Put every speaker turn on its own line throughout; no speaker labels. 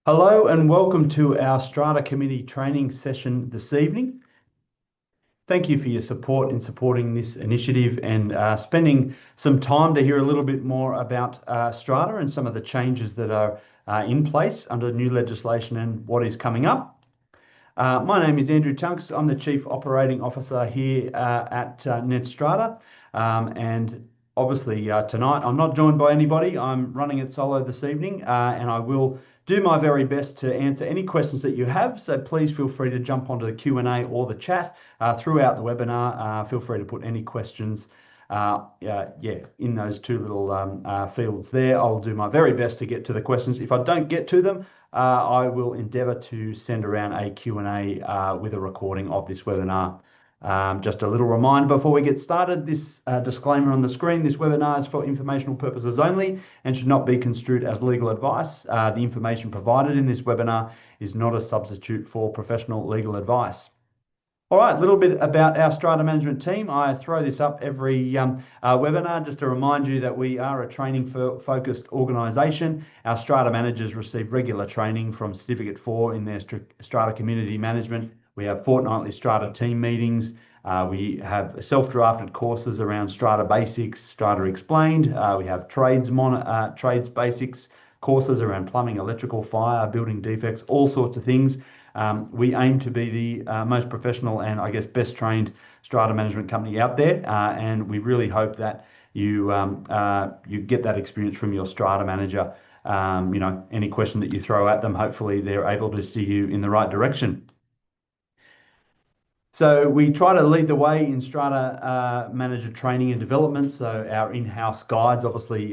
Hello and welcome to our Strata Committee training session this evening. Thank you for your support in supporting this initiative and spending some time to hear a little bit more about Strata and some of the changes that are in place under the new legislation and what is coming up. My name is Andrew Tunks. I'm the Chief Operating Officer here at Strata. And obviously tonight I'm not joined by anybody. I'm running it solo this evening and I will do my very best to answer any questions that you have. So please feel free to jump onto the Q&A or the chat throughout the webinar. Feel free to put any questions in those two little fields there. I'll do my very best to get to the questions. If I don't get to them, I will endeavour to send around a Q&A with a recording of this webinar. Just a little reminder before we get started, this disclaimer on the screen, this webinar is for informational purposes only and should not be construed as legal advice. The information provided in this webinar is not a substitute for professional legal advice. All right, a little bit about our Strata management team. I throw this up every webinar just to remind you that we are a training focused organisation. Our Strata managers receive regular training from Certificate 4 in their Strata community management. We have fortnightly Strata team meetings. We have self-drafted courses around Strata basics, Strata explained. We have trades basics courses around plumbing, electrical, fire, building defects, all sorts of things. We aim to be the most professional and I guess best trained Strata management company out there, and we really hope that you get that experience from your Strata manager. Any question that you throw at them, hopefully they're able to steer you in the right direction. So we try to lead the way in Strata manager training and development. So our in-house guides obviously,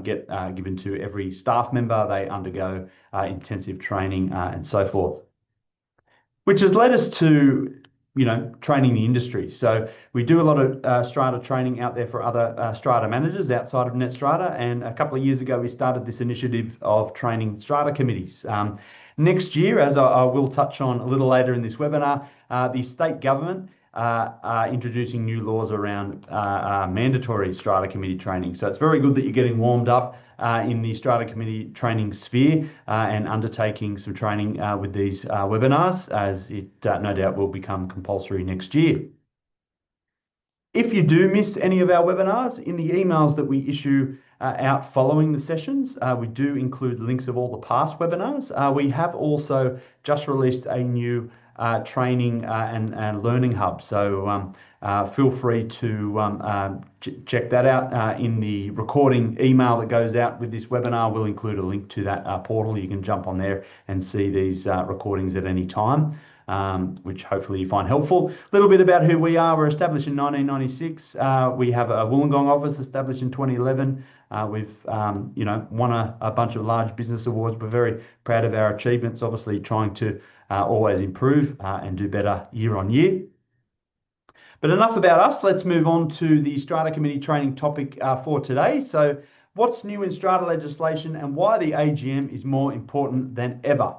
get given to every staff member. They undergo intensive training and so forth, which has led us to, training the industry. So we do a lot of Strata training out there for other Strata managers outside of NetStrata. And a couple of years ago, we started this initiative of training Strata committees. Next year, as I will touch on a little later in this webinar, the state government are introducing new laws around mandatory Strata committee training. So it's very good that you're getting warmed up in the Strata committee training sphere and undertaking some training with these webinars, as it no doubt will become compulsory next year. If you do miss any of our webinars, in the emails that we issue out following the sessions, we do include links of all the past webinars. We have also just released a new training and learning hub. So feel free to check that out. In the recording email that goes out with this webinar, we'll include a link to that portal. You can jump on there and see these recordings at any time. Which hopefully you find helpful. A little bit about who we are. We're established in 1996. We have a Wollongong office established in 2011. We've won a bunch of large business awards. We're very proud of our achievements, obviously trying to always improve and do better year on year. But enough about us. Let's move on to the Strata Committee training topic for today. So what's new in Strata legislation and why the AGM is more important than ever?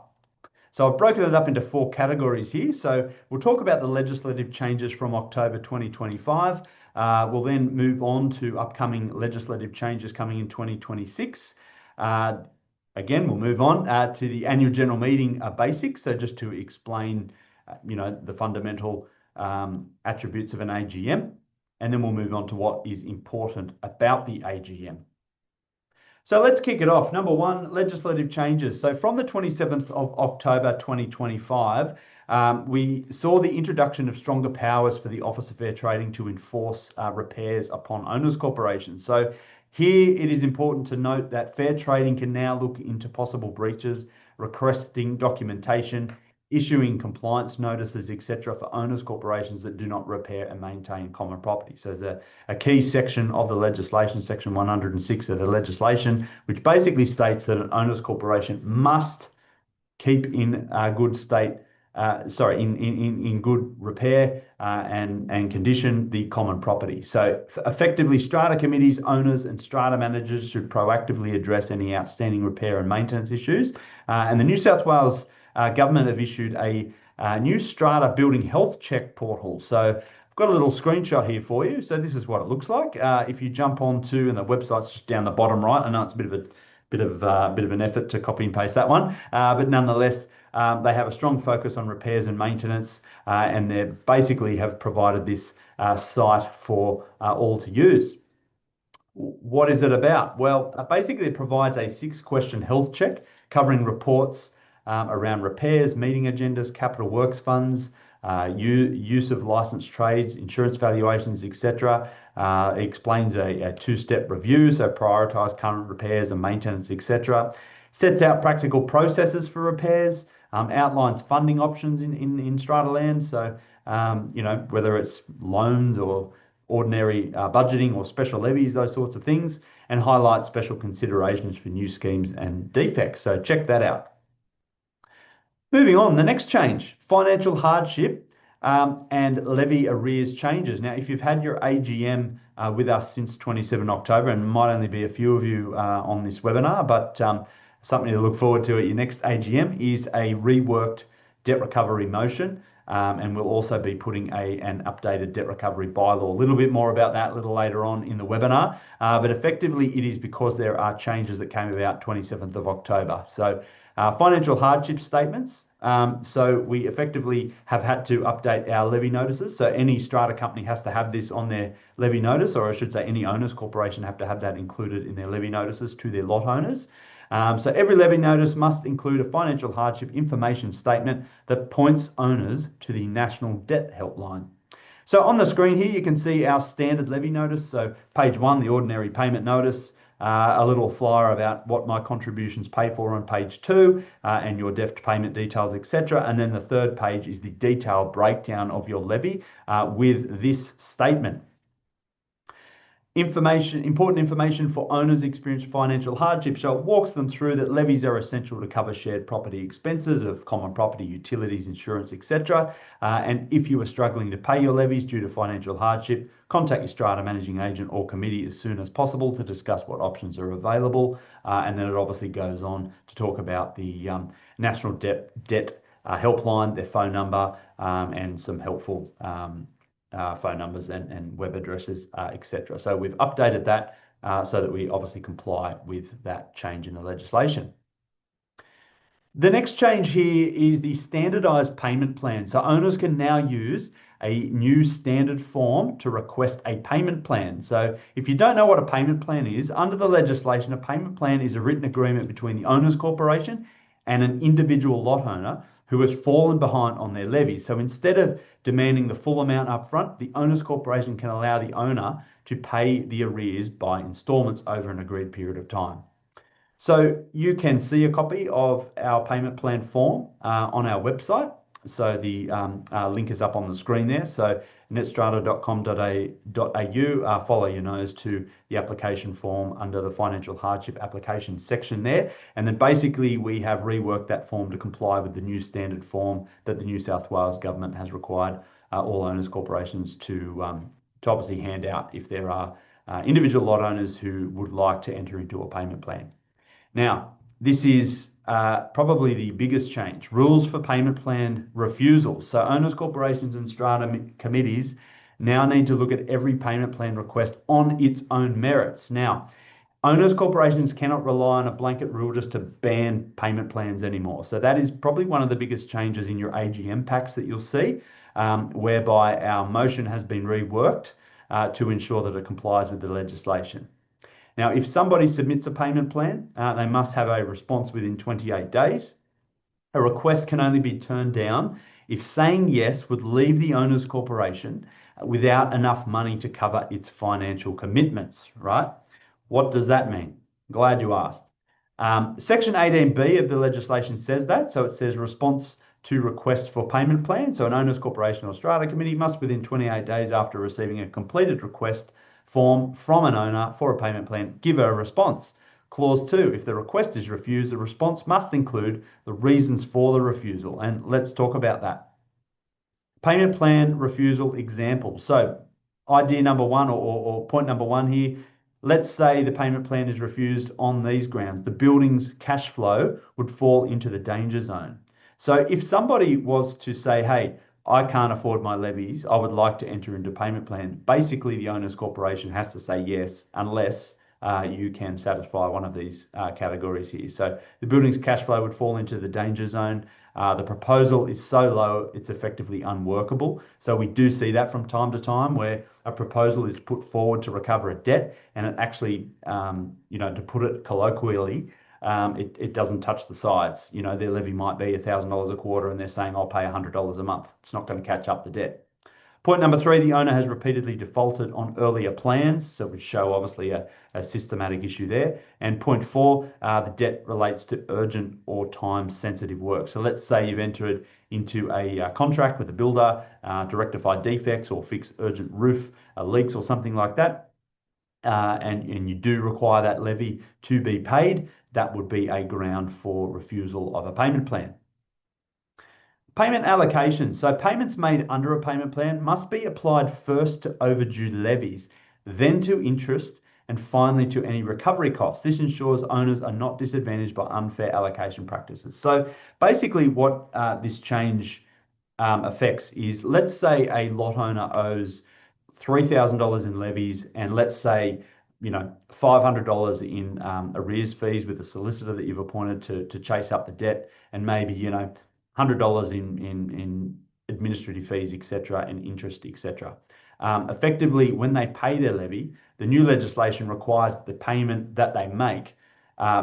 So I've broken it up into 4 categories here. So we'll talk about the legislative changes from October 2025. We'll then move on to upcoming legislative changes coming in 2026. Again, we'll move on to the annual general meeting basics. So just to explain, the fundamental attributes of an AGM. And then we'll move on to what is important about the AGM. So let's kick it off. Number 1, legislative changes. So from the 27th of October 2025, we saw the introduction of stronger powers for the Office of Fair Trading to enforce repairs upon owners' corporations. So here it is important to note that fair trading can now look into possible breaches, requesting documentation, issuing compliance notices, etc., for owners' corporations that do not repair and maintain common property. So there's a key section of the legislation, section 106 of the legislation, which basically states that an owners' corporation must keep in a good state, in good repair and condition the common property. So effectively, Strata committees, owners and Strata managers should proactively address any outstanding repair and maintenance issues. And the New South Wales government have issued a new Strata building health check portal. So I've got a little screenshot here for you. So this is what it looks like. If you jump onto, and the website's just down the bottom right, I know it's a bit of a bit of an effort to copy and paste that one, but nonetheless, they have a strong focus on repairs and maintenance, and they basically have provided this site for all to use. What is it about? Well, basically, it provides a 6-question health check covering reports around repairs, meeting agendas, capital works funds, use of licensed trades, insurance valuations, etc. It explains a 2-step review, so prioritise current repairs and maintenance, etc. Sets out practical processes for repairs, outlines funding options in Strata land, so whether it's loans or ordinary budgeting or special levies, those sorts of things, and highlight special considerations for new schemes and defects. So check that out. Moving on, the next change, financial hardship and levy arrears changes. Now, if you've had your AGM with us since 27 October, and might only be a few of you on this webinar, but something to look forward to at your next AGM is a reworked debt recovery motion. And we'll also be putting an updated debt recovery bylaw. A little bit more about that a little later on in the webinar. But effectively, it is because there are changes that came about 27th of October. So financial hardship statements. So we effectively have had to update our levy notices. So any strata company has to have this on their levy notice, or I should say any owners corporation have to have that included in their levy notices to their lot owners. So every levy notice must include a financial hardship information statement that points owners to the National Debt Helpline. So on the screen here, you can see our standard levy notice. So page 1, the ordinary payment notice, a little flyer about what my contributions pay for on page 2, and your deft payment details, etc. And then the third page is the detailed breakdown of your levy with this statement. Important information for owners experiencing financial hardship. So it walks them through that levies are essential to cover shared property expenses of common property, utilities, insurance, etc. And if you are struggling to pay your levies due to financial hardship, contact your Strata managing agent or committee as soon as possible to discuss what options are available. And then it obviously goes on to talk about the National Debt Helpline, their phone number, and some helpful phone numbers and web addresses, etc. So we've updated that so that we obviously comply with that change in the legislation. The next change here is the standardised payment plan. So owners can now use a new standard form to request a payment plan. So if you don't know what a payment plan is, under the legislation, a payment plan is a written agreement between the owners corporation and an individual lot owner who has fallen behind on their levy. So instead of demanding the full amount up front, the owners corporation can allow the owner to pay the arrears by instalments over an agreed period of time. So you can see a copy of our payment plan form on our website. So the link is up on the screen there. So netstrata.com.au, follow your nose to the application form under the financial hardship application section there. And then basically we have reworked that form to comply with the new standard form that the New South Wales government has required all owners corporations to obviously hand out if there are individual lot owners who would like to enter into a payment plan. Now, this is probably the biggest change. Rules for payment plan refusal. So owners, corporations and strata committees now need to look at every payment plan request on its own merits. Now, owners, corporations cannot rely on a blanket rule just to ban payment plans anymore. So that is probably one of the biggest changes in your AGM packs that you'll see, whereby our motion has been reworked to ensure that it complies with the legislation. Now, if somebody submits a payment plan, they must have a response within 28 days. A request can only be turned down if saying yes would leave the owner's corporation without enough money to cover its financial commitments, right? What does that mean? Glad you asked. Section 18B of the legislation says that. So it says response to request for payment plan. So an owner's corporation or strata committee must within 28 days after receiving a completed request form from an owner for a payment plan, give a response. Clause 2, if the request is refused, the response must include the reasons for the refusal. And let's talk about that. Payment plan refusal example. So idea number 1 or point number 1 here, let's say the payment plan is refused on these grounds. The building's cash flow would fall into the danger zone. So if somebody was to say, hey, I can't afford my levies, I would like to enter into payment plan. Basically, the owner's corporation has to say yes, unless you can satisfy one of these categories here. So the building's cash flow would fall into the danger zone. The proposal is so low, it's effectively unworkable. So we do see that from time to time where a proposal is put forward to recover a debt and it actually, to put it colloquially, it doesn't touch the sides. Their levy might be $1,000 a quarter and they're saying, I'll pay $100 a month. It's not going to catch up the debt. Point number three, the owner has repeatedly defaulted on earlier plans, so it would show obviously a systematic issue there. And point four, the debt relates to urgent or time-sensitive work. So let's say you've entered into a contract with a builder to rectify defects or fix urgent roof leaks or something like that, and you do require that levy to be paid. That would be a ground for refusal of a payment plan. Payment allocation. So payments made under a payment plan must be applied first to overdue levies, then to interest, and finally to any recovery costs. This ensures owners are not disadvantaged by unfair allocation practices. So basically what this change affects is, let's say a lot owner owes $3,000 in levies, and let's say $500 in arrears fees with the solicitor that you've appointed to chase up the debt, and maybe $100 in administrative fees, etc., and interest, etc. Effectively, when they pay their levy, the new legislation requires the payment that they make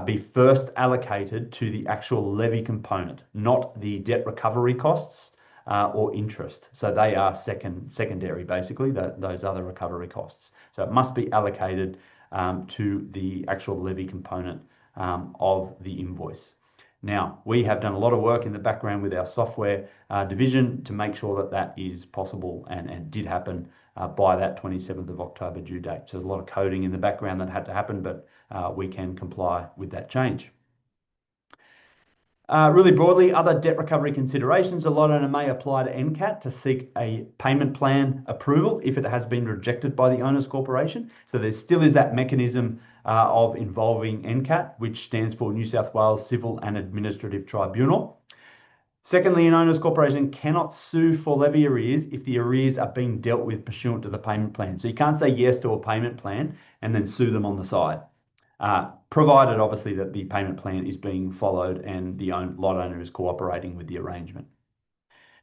be first allocated to the actual levy component, not the debt recovery costs or interest. So they are secondary, basically, those other recovery costs. So it must be allocated to the actual levy component of the invoice. Now, we have done a lot of work in the background with our software division to make sure that that is possible and did happen by that 27th of October due date. So there's a lot of coding in the background that had to happen, but we can comply with that change. Really broadly, other debt recovery considerations. A lot owner may apply to NCAT to seek a payment plan approval if it has been rejected by the owners corporation. So there still is that mechanism of involving NCAT, which stands for New South Wales Civil and Administrative Tribunal. Secondly, an owners corporation cannot sue for levy arrears if the arrears are being dealt with pursuant to the payment plan. So you can't say yes to a payment plan and then sue them on the side. Provided obviously that the payment plan is being followed and the lot owner is cooperating with the arrangement.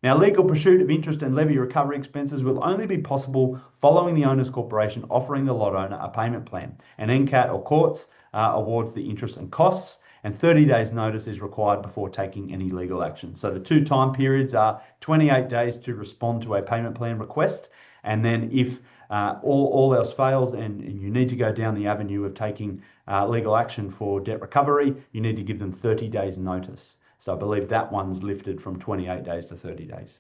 Now, legal pursuit of interest and levy recovery expenses will only be possible following the owners corporation offering the lot owner a payment plan. And NCAT or courts awards the interest and costs, and 30 days notice is required before taking any legal action. So the two time periods are 28 days to respond to a payment plan request, and then if all else fails and you need to go down the avenue of taking legal action for debt recovery, you need to give them 30 days notice. So I believe that one's lifted from 28 days to 30 days.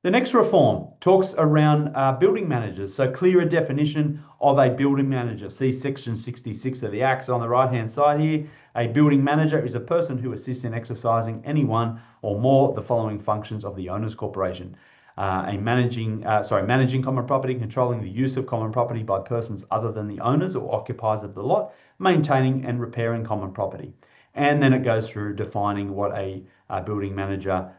The next reform talks around building managers. So clearer definition of a building manager. See section 66 of the Acts on the right-hand side here. A building manager is a person who assists in exercising any one or more of the following functions of the owners corporation. Managing common property, controlling the use of common property by persons other than the owners or occupiers of the lot, maintaining and repairing common property. And then it goes through defining what a building manager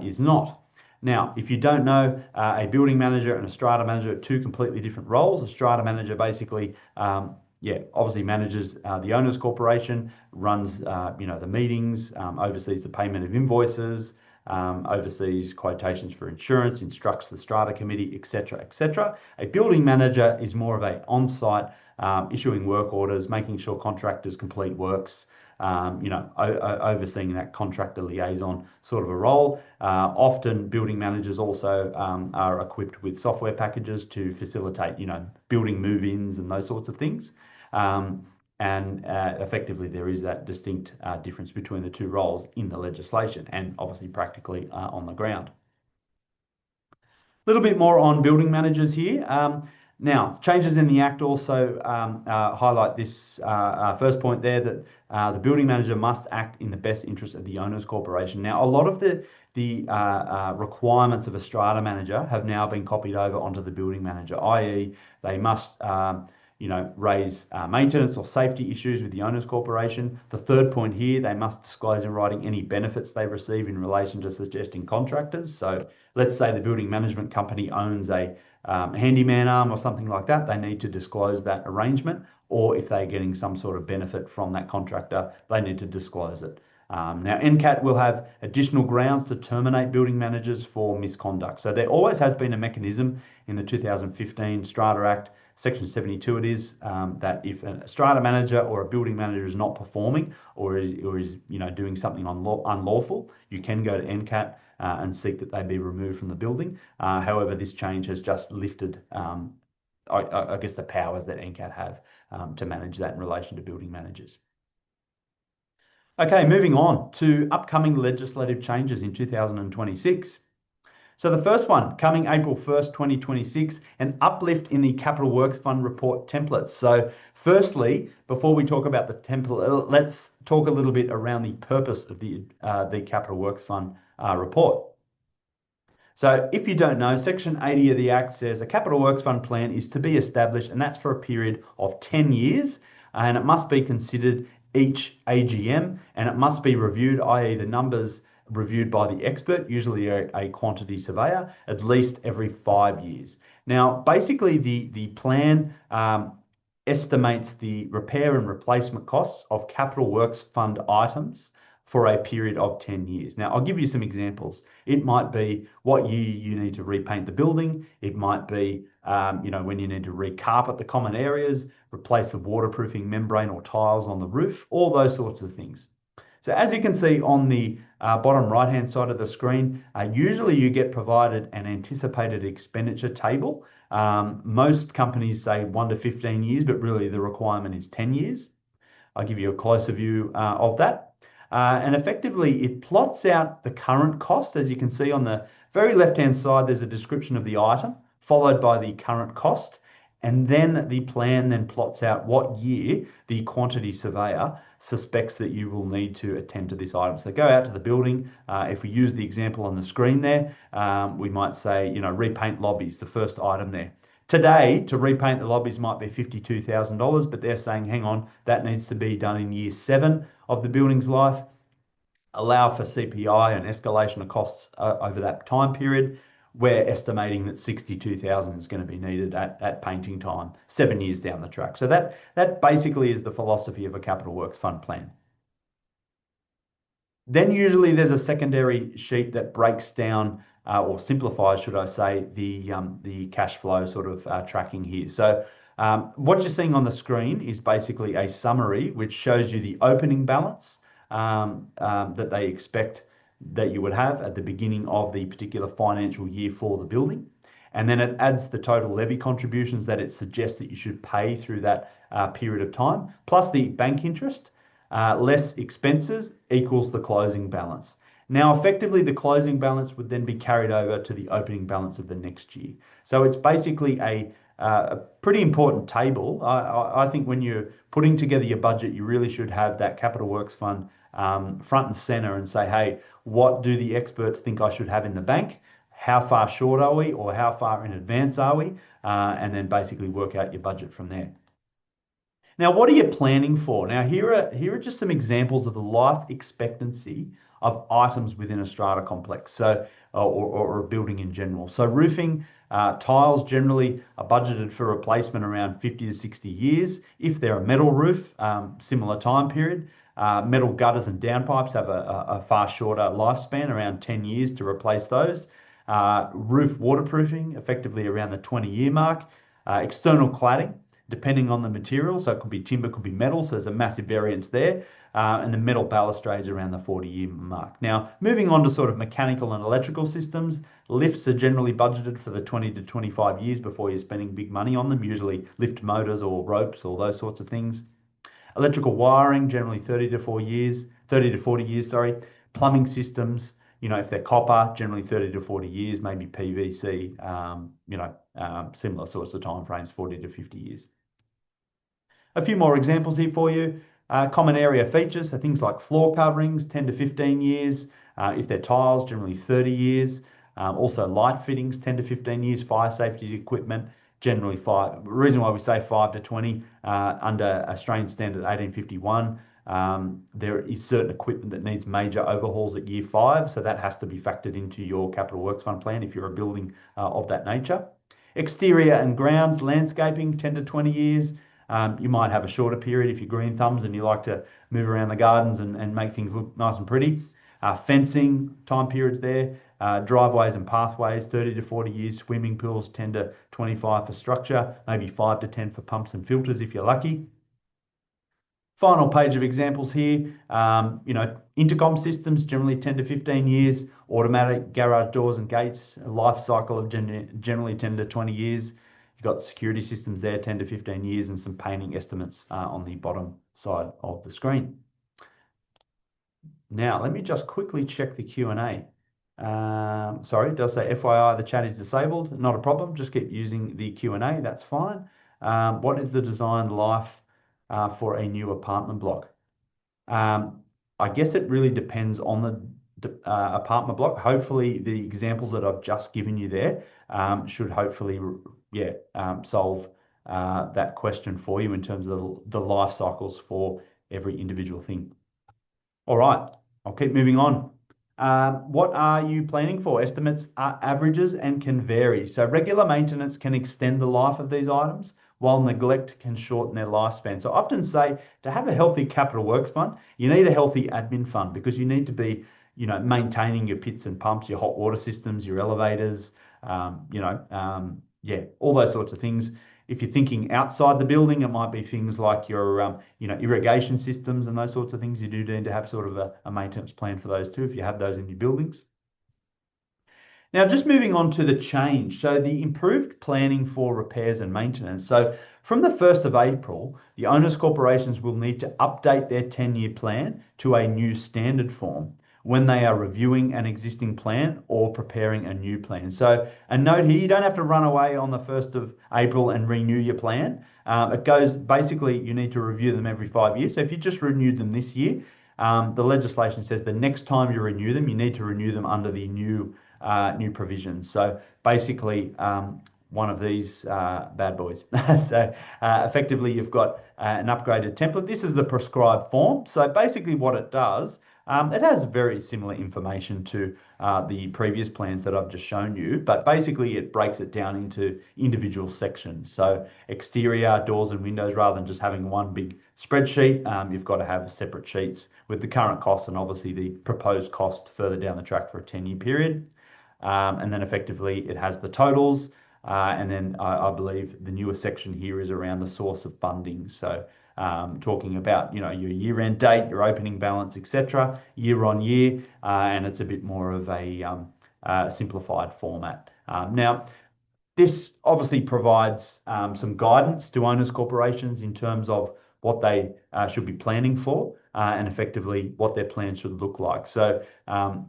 is not. Now, if you don't know, a building manager and a strata manager are two completely different roles. A strata manager basically, obviously manages the owners corporation, runs the meetings, oversees the payment of invoices, oversees quotations for insurance, instructs the strata committee, etc., etc. A building manager is more of a on-site, issuing work orders, making sure contractors complete works, overseeing that contractor liaison sort of a role. Often building managers also are equipped with software packages to facilitate, building move-ins and those sorts of things. Effectively, there is that distinct difference between the two roles in the legislation and obviously practically on the ground. A little bit more on building managers here. Now, changes in the Act also highlight this first point there, that the building manager must act in the best interest of the owners corporation. Now, a lot of the requirements of a strata manager have now been copied over onto the building manager, i.e. they must raise maintenance or safety issues with the owners corporation. The third point here, they must disclose in writing any benefits they receive in relation to suggesting contractors. So let's say the building management company owns a handyman arm or something like that. They need to disclose that arrangement, or if they're getting some sort of benefit from that contractor, they need to disclose it. Now, NCAT will have additional grounds to terminate building managers for misconduct. So there always has been a mechanism in the 2015 Strata Act, Section 72 it is, that if a strata manager or a building manager is not performing or is doing something unlawful, you can go to NCAT and seek that they be removed from the building. However, this change has just lifted, I guess, the powers that NCAT have to manage that in relation to building managers. Okay, moving on to upcoming legislative changes in 2026. So the first one, coming April 1st, 2026, an uplift in the Capital Works Fund report templates. So firstly, before we talk about the template, let's talk a little bit around the purpose of the Capital Works Fund report. So if you don't know, Section 80 of the Act says a Capital Works Fund plan is to be established, and that's for a period of 10 years, and it must be considered each AGM, and it must be reviewed, i.e. the numbers reviewed by the expert, usually a quantity surveyor, at least every 5 years. Now, basically the plan estimates the repair and replacement costs of Capital Works Fund items for a period of 10 years. Now, I'll give you some examples. It might be what year you need to repaint the building. It might be, when you need to recarpet the common areas, replace a waterproofing membrane or tiles on the roof, all those sorts of things. So as you can see on the bottom right-hand side of the screen, usually you get provided an anticipated expenditure table. Most companies say 1 to 15 years, but really the requirement is 10 years. I'll give you a closer view of that. And effectively, it plots out the current cost. As you can see on the very left-hand side, there's a description of the item, followed by the current cost. And then the plan then plots out what year the quantity surveyor suspects that you will need to attend to this item. So go out to the building. If we use the example on the screen there, we might say, repaint lobbies, the first item there. Today, to repaint the lobbies might be $52,000, but they're saying, hang on, that needs to be done in year 7 of the building's life. Allow for CPI and escalation of costs over that time period. We're estimating that $62,000 is going to be needed at painting time, 7 years down the track. So that basically is the philosophy of a Capital Works Fund plan. Then usually there's a secondary sheet that breaks down or simplifies, should I say, the cash flow sort of tracking here. So what you're seeing on the screen is basically a summary which shows you the opening balance that they expect that you would have at the beginning of the particular financial year for the building. And then it adds the total levy contributions that it suggests that you should pay through that period of time, plus the bank interest, less expenses equals the closing balance. Now, effectively, the closing balance would then be carried over to the opening balance of the next year. So it's basically a pretty important table. I think when you're putting together your budget, you really should have that Capital Works Fund front and center and say, hey, what do the experts think I should have in the bank? How far short are we, or how far in advance are we? And then basically work out your budget from there. Now, what are you planning for? Now, here are just some examples of the life expectancy of items within a strata complex, so or a building in general. So roofing, tiles generally are budgeted for replacement around 50 to 60 years. If they're a metal roof, similar time period. Metal gutters and downpipes have a far shorter lifespan, around 10 years to replace those. Roof waterproofing, effectively around the 20-year mark. External cladding, depending on the material, so it could be timber, could be metal, so there's a massive variance there. And the metal balustrades around the 40-year mark. Now, moving on to sort of mechanical and electrical systems, lifts are generally budgeted for the 20 to 25 years before you're spending big money on them, usually lift motors or ropes or those sorts of things. Electrical wiring, generally 30 to 40 years, sorry. Plumbing systems, if they're copper, generally 30 to 40 years, maybe PVC, similar sorts of timeframes, 40 to 50 years. A few more examples here for you. Common area features, so things like floor coverings, 10 to 15 years. If they're tiles, generally 30 years. Also light fittings, 10 to 15 years. Fire safety equipment, generally five. The reason why we say 5 to 20 under Australian Standard 1851, there is certain equipment that needs major overhauls at year 5, so that has to be factored into your capital works fund plan if you're a building of that nature. Exterior and grounds landscaping, 10 to 20 years. You might have a shorter period if you're green thumbs and you like to move around the gardens and make things look nice and pretty. Fencing, time periods there. Driveways and pathways, 30 to 40 years. Swimming pools, 10 to 25 for structure, maybe 5 to 10 for pumps and filters if you're lucky. Final page of examples here. Intercom systems, generally 10 to 15 years. Automatic garage doors and gates, a life cycle of generally 10 to 20 years. You've got security systems there, 10 to 15 years, and some painting estimates on the bottom side of the screen. Now, let me just quickly check the Q&A. Sorry, it does say FYI, the chat is disabled. Not a problem. Just keep using the Q&A. That's fine. What is the design life for a new apartment block? I guess it really depends on the apartment block. Hopefully, the examples that I've just given you there should hopefully, solve that question for you in terms of the life cycles for every individual thing. All right, I'll keep moving on. What are you planning for? Estimates are averages and can vary. So regular maintenance can extend the life of these items, while neglect can shorten their lifespan. So I often say to have a healthy capital works fund, you need a healthy admin fund because you need to be, maintaining your pits and pumps, your hot water systems, your elevators, all those sorts of things. If you're thinking outside the building, it might be things like your, irrigation systems and those sorts of things. You do need to have sort of a maintenance plan for those too, if you have those in your buildings. Now, just moving on to the change. So the improved planning for repairs and maintenance. So from the 1st of April, the owners' corporations will need to update their 10-year plan to a new standard form when they are reviewing an existing plan or preparing a new plan. So a note here, you don't have to run away on the 1st of April and renew your plan. It goes, basically, you need to review them every 5 years. So if you just renewed them this year, the legislation says the next time you renew them, you need to renew them under the new provisions. So basically, one of these bad boys. So effectively, you've got an upgraded template. This is the prescribed form. So basically what it does, it has very similar information to the previous plans that I've just shown you, but basically it breaks it down into individual sections. So exterior doors and windows, rather than just having one big spreadsheet, you've got to have separate sheets with the current cost and obviously the proposed cost further down the track for a 10-year period. And then effectively it has the totals. And then I believe the newer section here is around the source of funding. So talking about your year-end date, your opening balance, etc., year on year, and it's a bit more of a simplified format. Now, this obviously provides some guidance to owners corporations in terms of what they should be planning for and effectively what their plans should look like. So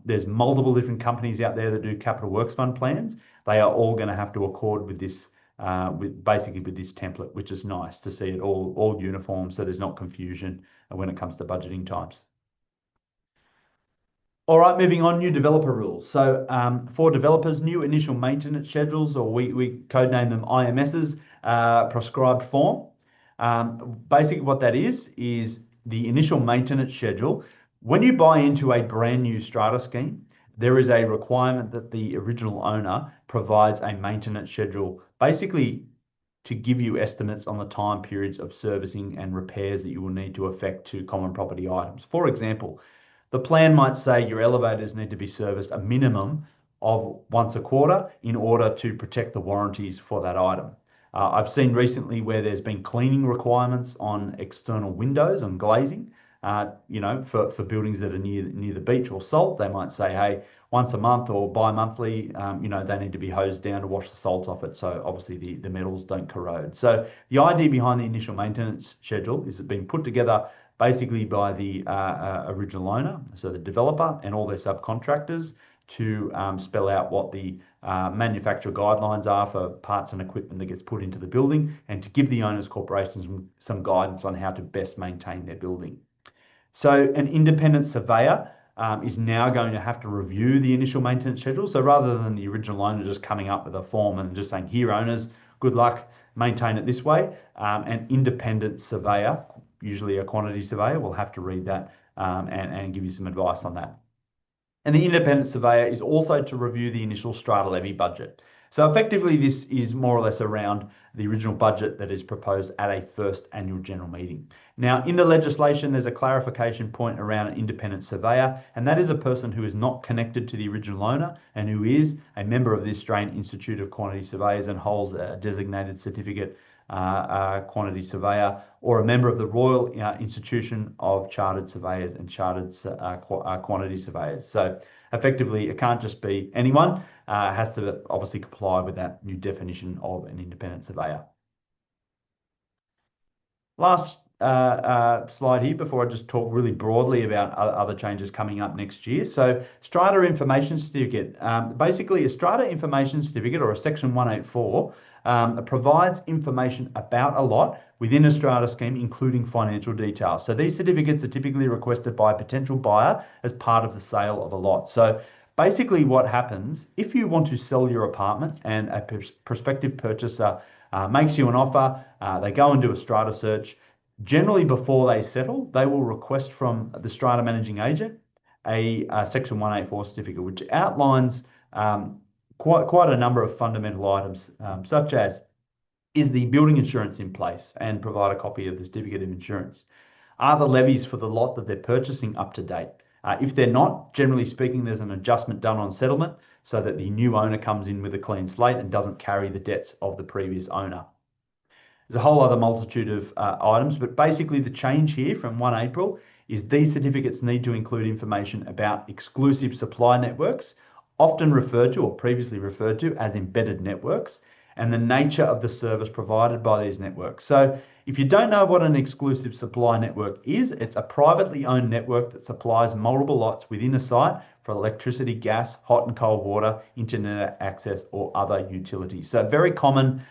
there's multiple different companies out there that do capital works fund plans. They are all going to have to accord with this, with this template, which is nice to see it all uniform, so there's not confusion when it comes to budgeting times. All right, moving on, new developer rules. So for developers, new initial maintenance schedules, or we codename them IMSs, prescribed form. Basically what that is the initial maintenance schedule. When you buy into a brand new strata scheme, there is a requirement that the original owner provides a maintenance schedule, basically to give you estimates on the time periods of servicing and repairs that you will need to effect to common property items. For example, the plan might say your elevators need to be serviced a minimum of once a quarter in order to protect the warranties for that item. I've seen recently where there's been cleaning requirements on external windows and glazing. For buildings that are near the beach or salt, they might say, hey, once a month or bi-monthly, they need to be hosed down to wash the salt off it. So obviously the metals don't corrode. So the idea behind the initial maintenance schedule is it being put together basically by the original owner, so the developer and all their subcontractors, to spell out what the manufacturer guidelines are for parts and equipment that gets put into the building, and to give the owners corporations some guidance on how to best maintain their building. So an independent surveyor is now going to have to review the initial maintenance schedule. So rather than the original owner just coming up with a form and just saying, here owners, good luck, maintain it this way. An independent surveyor, usually a quantity surveyor, will have to read that and give you some advice on that. And the independent surveyor is also to review the initial strata levy budget. So effectively, this is more or less around the original budget that is proposed at a first annual general meeting. Now, in the legislation, there's a clarification point around an independent surveyor, and that is a person who is not connected to the original owner and who is a member of the Australian Institute of Quantity Surveyors and holds a designated certificate quantity surveyor, or a member of the Royal Institution of Chartered Surveyors and Chartered Quantity Surveyors. So effectively, it can't just be anyone. It has to obviously comply with that new definition of an independent surveyor. Last slide here before I just talk really broadly about other changes coming up next year. So Strata Information Certificate. Basically, a Strata Information Certificate, or a Section 184, provides information about a lot within a strata scheme, including financial details. So these certificates are typically requested by a potential buyer as part of the sale of a lot. So basically what happens, if you want to sell your apartment and a prospective purchaser makes you an offer, they go and do a strata search. Generally, before they settle, they will request from the strata managing agent a Section 184 certificate, which outlines quite a number of fundamental items, such as, is the building insurance in place, and provide a copy of the certificate of insurance. Are the levies for the lot that they're purchasing up to date? If they're not, generally speaking, there's an adjustment done on settlement so that the new owner comes in with a clean slate and doesn't carry the debts of the previous owner. There's a whole other multitude of items, but basically the change here from 1 April is these certificates need to include information about exclusive supply networks, often referred to or previously referred to as embedded networks, and the nature of the service provided by these networks. So if you don't know what an exclusive supply network is, it's a privately owned network that supplies multiple lots within a site for electricity, gas, hot and cold water, internet access, or other utilities. So very common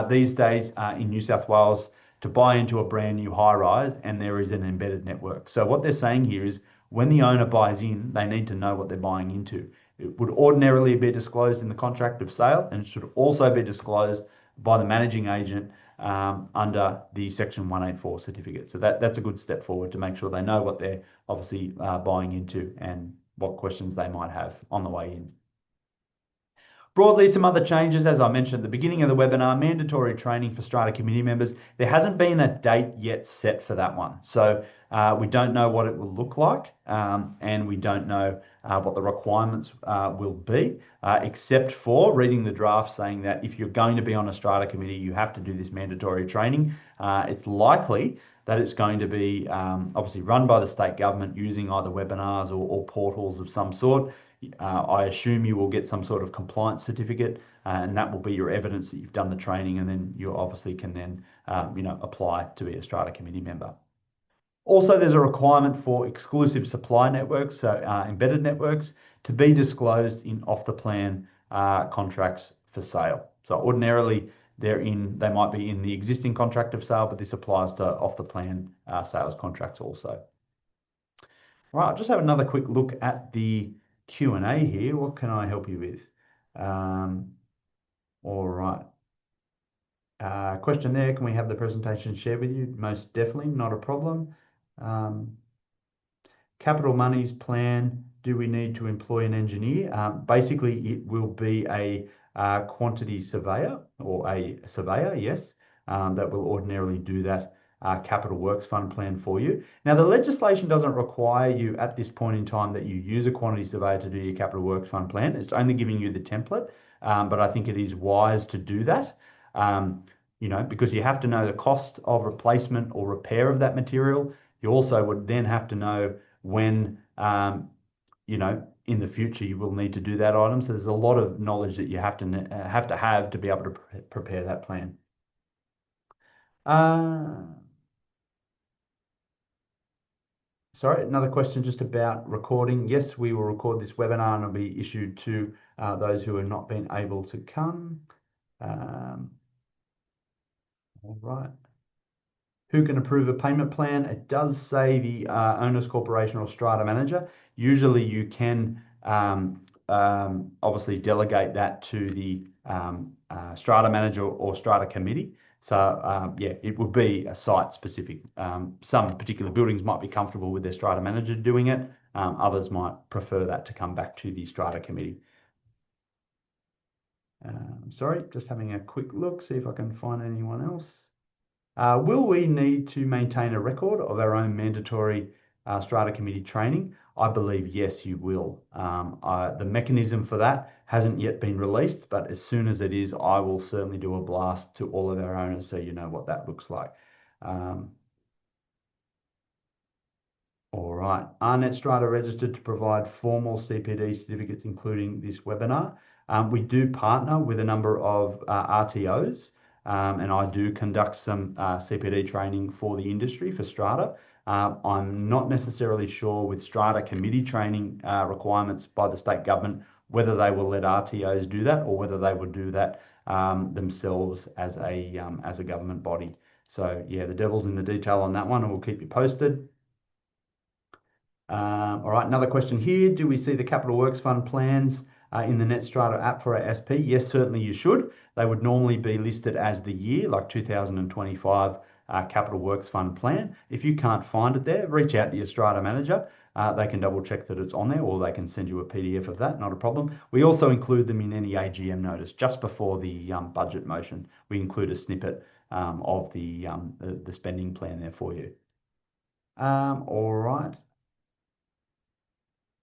these days in New South Wales to buy into a brand new high rise and there is an embedded network. So what they're saying here is when the owner buys in, they need to know what they're buying into. It would ordinarily be disclosed in the contract of sale and should also be disclosed by the managing agent under the Section 184 certificate. So that's a good step forward to make sure they know what they're obviously buying into and what questions they might have on the way in. Broadly, some other changes, as I mentioned at the beginning of the webinar, mandatory training for Strata committee members. There hasn't been a date yet set for that one. So we don't know what it will look like and we don't know what the requirements will be, except for reading the draft saying that if you're going to be on a Strata committee, you have to do this mandatory training. It's likely that it's going to be obviously run by the state government using either webinars or portals of some sort. I assume you will get some sort of compliance certificate, and that will be your evidence that you've done the training, and then you obviously can then apply to be a Strata committee member. Also, there's a requirement for exclusive supply networks, so embedded networks, to be disclosed in off-the-plan contracts for sale. So ordinarily, they might be in the existing contract of sale, but this applies to off-the-plan sales contracts also. All right, I'll just have another quick look at the Q&A here. What can I help you with? All right. Question there, can we have the presentation shared with you? Most definitely, not a problem. Capital monies plan, do we need to employ an engineer? Basically, it will be a quantity surveyor or a surveyor, yes, that will ordinarily do that capital works fund plan for you. Now, the legislation doesn't require you at this point in time that you use a quantity surveyor to do your capital works fund plan. It's only giving you the template, but I think it is wise to do that, because you have to know the cost of replacement or repair of that material. You also would then have to know when, in the future you will need to do that item. So there's a lot of knowledge that you have to be able to prepare that plan. Sorry, another question just about recording. Yes, we will record this webinar and it'll be issued to those who have not been able to come. All right. Who can approve a payment plan? It does say the owner's corporation or strata manager. Usually you can obviously delegate that to the Strata manager or Strata committee. So yeah, it would be a site specific. Some particular buildings might be comfortable with their Strata manager doing it. Others might prefer that to come back to the Strata committee. Sorry, just having a quick look, see if I can find anyone else. Will we need to maintain a record of our own mandatory Strata committee training? I believe yes, you will. The mechanism for that hasn't yet been released, but as soon as it is, I will certainly do a blast to all of our owners so you know what that looks like. All right. Are NetStrata registered to provide formal CPD certificates, including this webinar? We do partner with a number of RTOs, and I do conduct some CPD training for the industry for Strata. I'm not necessarily sure with Strata committee training requirements by the state government whether they will let RTOs do that or whether they would do that themselves as a government body. So yeah, the devil's in the detail on that one, and we'll keep you posted. All right, another question here. Do we see the Capital Works Fund plans in the NetStrata app for our SP? Yes, certainly you should. They would normally be listed as the year, like 2025 Capital Works Fund plan. If you can't find it there, reach out to your Strata manager. They can double check that it's on there, or they can send you a PDF of that, not a problem. We also include them in any AGM notice just before the budget motion. We include a snippet of the spending plan there for you. All right.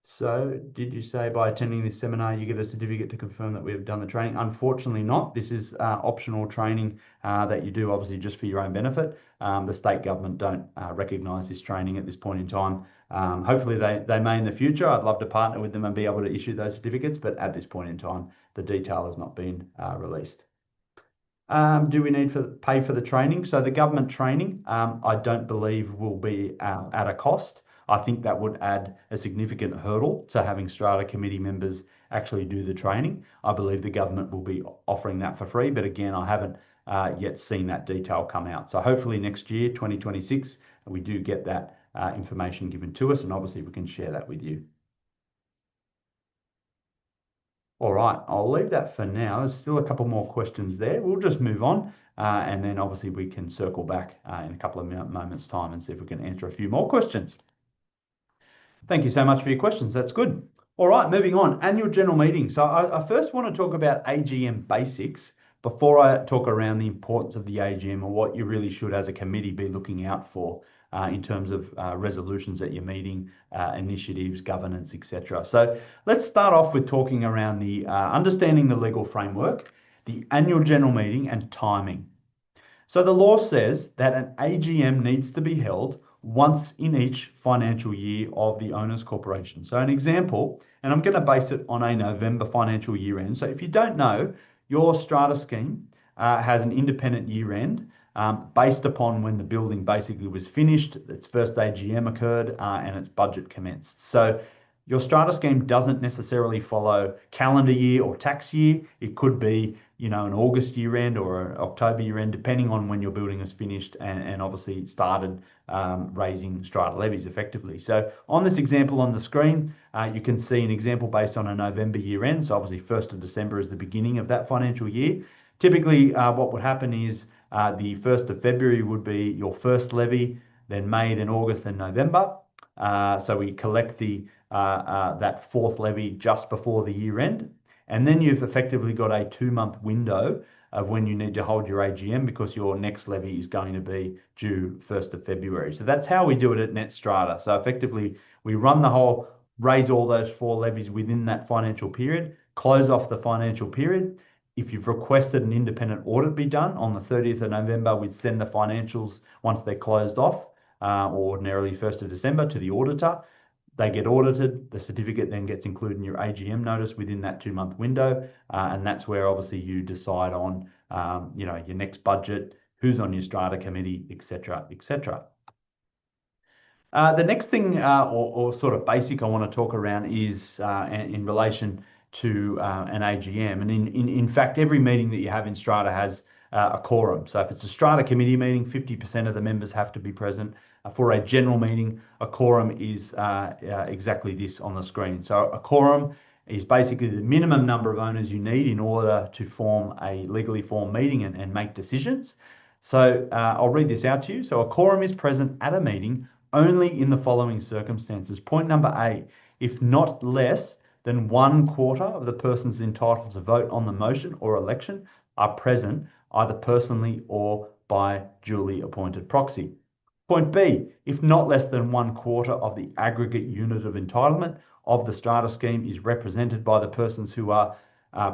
So, did you say by attending this seminar you get a certificate to confirm that we have done the training? Unfortunately not. This is optional training that you do obviously just for your own benefit. The state government don't recognise this training at this point in time. Hopefully they may in the future. I'd love to partner with them and be able to issue those certificates, but at this point in time, the detail has not been released. Do we need to pay for the training? So the government training, I don't believe will be at a cost. I think that would add a significant hurdle to having Strata committee members actually do the training. I believe the government will be offering that for free, but again, I haven't yet seen that detail come out. So hopefully next year, 2026, we do get that information given to us, and obviously we can share that with you. All right, I'll leave that for now. There's still a couple more questions there. We'll just move on, and then obviously we can circle back in a couple of moments' time and see if we can answer a few more questions. Thank you so much for your questions. That's good. All right, moving on. Annual general meeting. So I first want to talk about AGM basics before I talk around the importance of the AGM and what you really should, as a committee, be looking out for in terms of resolutions at your meeting, initiatives, governance, etc. So let's start off with talking around the understanding the legal framework, the annual general meeting, and timing. So the law says that an AGM needs to be held once in each financial year of the owner's corporation. So an example, and I'm going to base it on a November financial year end. So if you don't know, your Strata scheme has an independent year end based upon when the building basically was finished, its first AGM occurred, and its budget commenced. So your Strata scheme doesn't necessarily follow calendar year or tax year. It could be, an August year end or an October year end, depending on when your building is finished and obviously started raising Strata levies effectively. So on this example on the screen, you can see an example based on a November year end. So obviously 1st of December is the beginning of that financial year. Typically, what would happen is the 1st of February would be your first levy, then May, then August, then November. So we collect that fourth levy just before the year end. And then you've effectively got a 2-month window of when you need to hold your AGM because your next levy is going to be due 1st of February. So that's how we do it at NetStrata. So effectively, we raise all those 4 levies within that financial period, close off the financial period. If you've requested an independent audit be done on the 30th of November, we'd send the financials once they're closed off, or ordinarily 1st of December, to the auditor. They get audited, the certificate then gets included in your AGM notice within that 2-month window, and that's where obviously you decide on your next budget, who's on your Strata committee, etc., etc. The next thing or sort of basic I want to talk around is in relation to an AGM. And in fact, every meeting that you have in Strata has a quorum. So if it's a Strata committee meeting, 50% of the members have to be present. For a general meeting, a quorum is exactly this on the screen. So a quorum is basically the minimum number of owners you need in order to form a legally formed meeting and make decisions. So I'll read this out to you. So a quorum is present at a meeting only in the following circumstances. Point number A, if not less than 1/4 of the persons entitled to vote on the motion or election are present, either personally or by duly appointed proxy. Point B, if not less than 1/4 of the aggregate unit of entitlement of the strata scheme is represented by the persons who are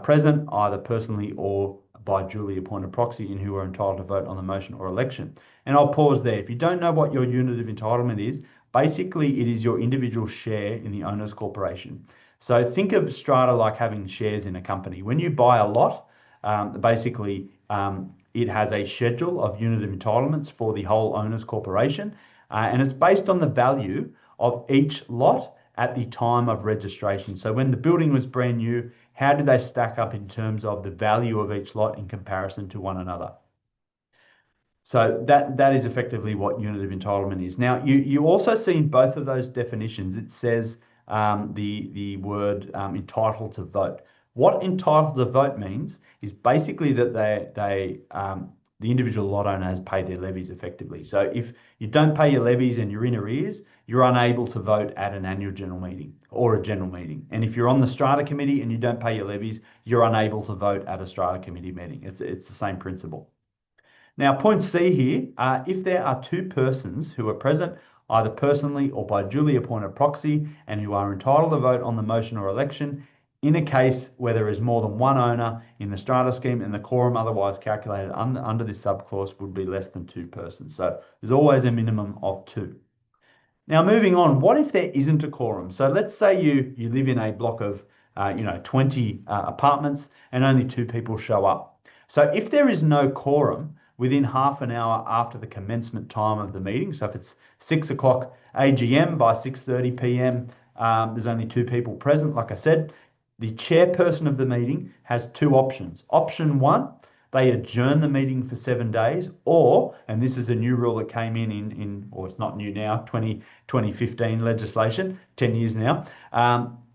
present, either personally or by duly appointed proxy, and who are entitled to vote on the motion or election. And I'll pause there. If you don't know what your unit of entitlement is, basically it is your individual share in the owner's corporation. So think of strata like having shares in a company. When you buy a lot, basically it has a schedule of unit of entitlements for the whole owners corporation, and it's based on the value of each lot at the time of registration. So when the building was brand new, how did they stack up in terms of the value of each lot in comparison to one another? So that is effectively what unit of entitlement is. Now, you also see in both of those definitions, it says the word entitled to vote. What entitled to vote means is basically that the individual lot owner has paid their levies effectively. So if you don't pay your levies and you're in arrears, you're unable to vote at an annual general meeting or a general meeting. And if you're on the strata committee and you don't pay your levies, you're unable to vote at a strata committee meeting. It's the same principle. Now, point C here, if there are two persons who are present, either personally or by duly appointed proxy, and who are entitled to vote on the motion or election, in a case where there is more than one owner in the strata scheme and the quorum otherwise calculated under this subclause would be less than two persons. So there's always a minimum of two. Now, moving on, what if there isn't a quorum? So let's say you live in a block of 20 apartments and only two people show up. So if there is no quorum within half an hour after the commencement time of the meeting, so if it's 6 o'clock AGM, by 6:30 p.m. There's only two people present, like I said, the chairperson of the meeting has two options. Option one, they adjourn the meeting for 7 days, or, and this is a new rule that came in or it's not new now, 2015 legislation, 10 years now,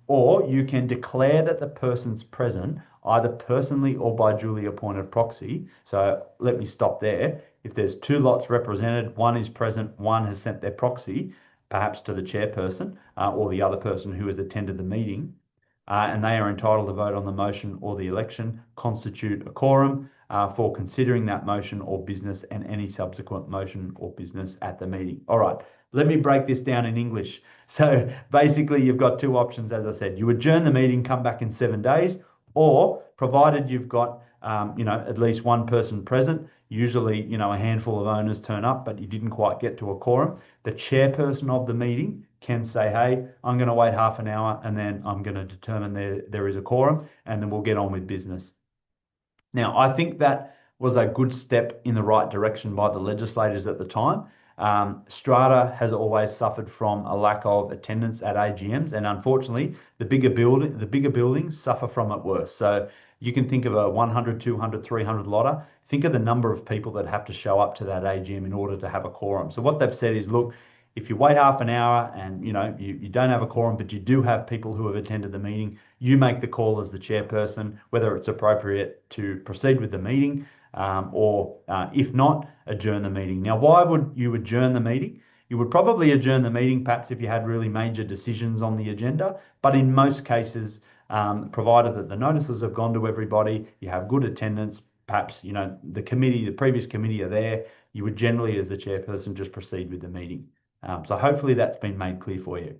or you can declare that the person's present either personally or by duly appointed proxy. So let me stop there. If there's two lots represented, one is present, one has sent their proxy, perhaps to the chairperson or the other person who has attended the meeting, and they are entitled to vote on the motion or the election, constitute a quorum for considering that motion or business and any subsequent motion or business at the meeting. All right, let me break this down in English. So basically, you've got two options, as I said. You adjourn the meeting, come back in 7 days, or provided you've got at least one person present, usually a handful of owners turn up, but you didn't quite get to a quorum, the chairperson of the meeting can say, hey, I'm going to wait half an hour and then I'm going to determine there is a quorum, and then we'll get on with business. Now, I think that was a good step in the right direction by the legislators at the time. Strata has always suffered from a lack of attendance at AGMs, and unfortunately, the bigger buildings suffer from it worse. So you can think of a 100, 200, 300 lotter. Think of the number of people that have to show up to that AGM in order to have a quorum. So what they've said is, look, if you wait half an hour and you don't have a quorum, but you do have people who have attended the meeting, you make the call as the chairperson whether it's appropriate to proceed with the meeting, or if not, adjourn the meeting. Now, why would you adjourn the meeting? You would probably adjourn the meeting perhaps if you had really major decisions on the agenda, but in most cases, provided that the notices have gone to everybody, you have good attendance, perhaps the previous committee are there, you would generally, as the chairperson, just proceed with the meeting. So hopefully that's been made clear for you.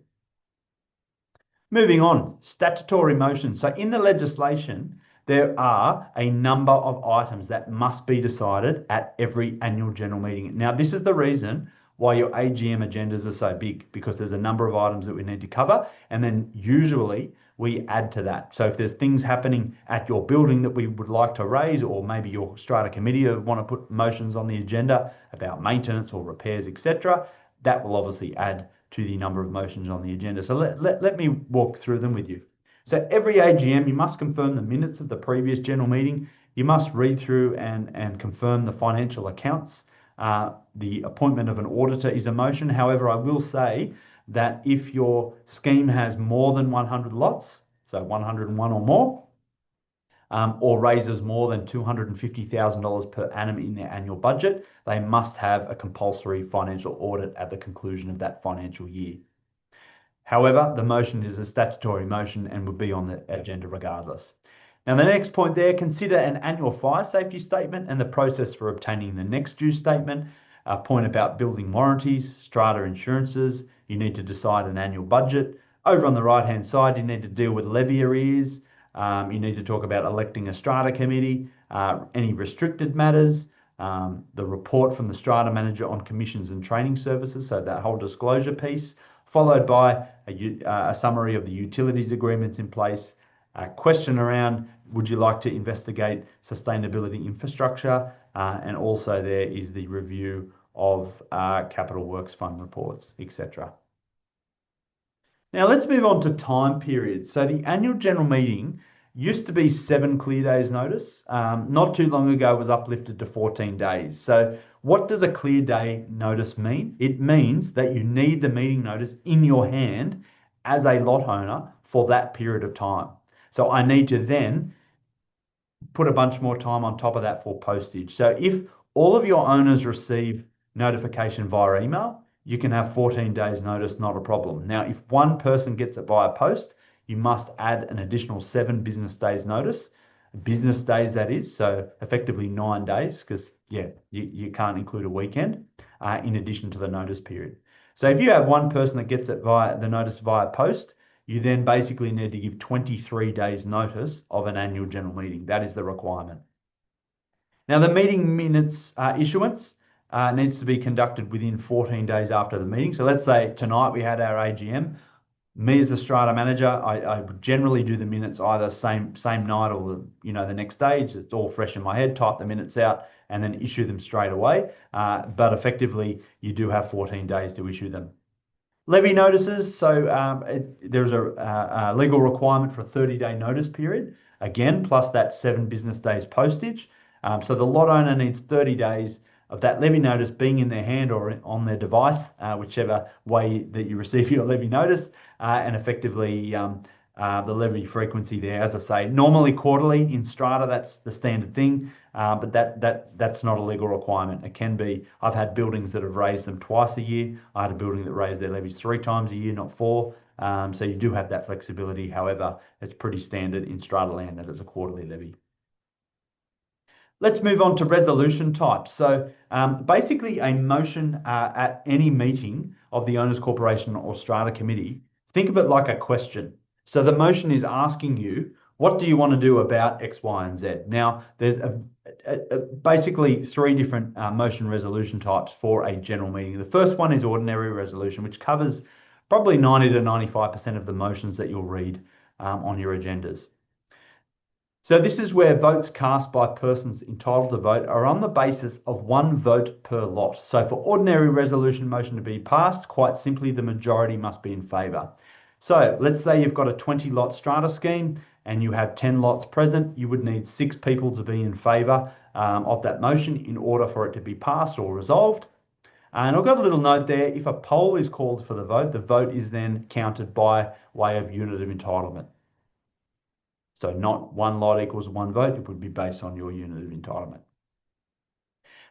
Moving on, statutory motions. So in the legislation, there are a number of items that must be decided at every annual general meeting. Now, this is the reason why your AGM agendas are so big, because there's a number of items that we need to cover, and then usually we add to that. So if there's things happening at your building that we would like to raise, or maybe your strata committee want to put motions on the agenda about maintenance or repairs, etc., that will obviously add to the number of motions on the agenda. So let me walk through them with you. So every AGM, you must confirm the minutes of the previous general meeting. You must read through and confirm the financial accounts. The appointment of an auditor is a motion. However, I will say that if your scheme has more than 100 lots, so 101 or more, or raises more than $250,000 per annum in their annual budget, they must have a compulsory financial audit at the conclusion of that financial year. However, the motion is a statutory motion and would be on the agenda regardless. Now, the next point there, consider an annual fire safety statement and the process for obtaining the next due statement. A point about building warranties, strata insurances. You need to decide an annual budget. Over on the right-hand side, you need to deal with levy arrears. You need to talk about electing a strata committee, any restricted matters, the report from the strata manager on commissions and training services, so that whole disclosure piece, followed by a summary of the utilities agreements in place, a question around would you like to investigate sustainability infrastructure, and also there is the review of capital works fund reports, etc. Now let's move on to time periods. So the annual general meeting used to be 7 clear days notice. Not too long ago it was uplifted to 14 days. So what does a clear day notice mean? It means that you need the meeting notice in your hand as a lot owner for that period of time. So I need to then put a bunch more time on top of that for postage. So if all of your owners receive notification via email, you can have 14 days notice, not a problem. Now, if one person gets it via post, you must add an additional 7 business days notice. Business days, that is, so effectively 9 days, because yeah, you can't include a weekend in addition to the notice period. So if you have one person that gets it via the notice via post, you then basically need to give 23 days notice of an annual general meeting. That is the requirement. Now, the meeting minutes issuance needs to be conducted within 14 days after the meeting. So let's say tonight we had our AGM. Me as the strata manager, I would generally do the minutes either same night or the next day. It's all fresh in my head. Type the minutes out and then issue them straight away. But effectively, you do have 14 days to issue them. Levy notices, so there's a legal requirement for a 30-day notice period, again, plus that 7 business days postage. So the lot owner needs 30 days of that levy notice being in their hand or on their device, whichever way that you receive your levy notice, and effectively the levy frequency there, as I say, normally quarterly in strata, that's the standard thing, but that's not a legal requirement. It can be. I've had buildings that have raised them twice a year. I had a building that raised their levies 3 times a year, not 4. So you do have that flexibility. However, it's pretty standard in strata land that it's a quarterly levy. Let's move on to resolution types. So basically a motion at any meeting of the Owners Corporation or Strata Committee, think of it like a question. So the motion is asking you, what do you want to do about X, Y, and Z? Now, there's basically 3 different motion resolution types for a general meeting. The first one is ordinary resolution, which covers probably 90 to 95% of the motions that you'll read on your agendas. So this is where votes cast by persons entitled to vote are on the basis of 1 vote per lot. So for ordinary resolution motion to be passed, quite simply, the majority must be in favour. So let's say you've got a 20-lot strata scheme and you have 10 lots present. You would need 6 people to be in favour of that motion in order for it to be passed or resolved. And I've got a little note there. If a poll is called for the vote is then counted by way of unit of entitlement. So not 1 lot equals 1 vote. It would be based on your unit of entitlement.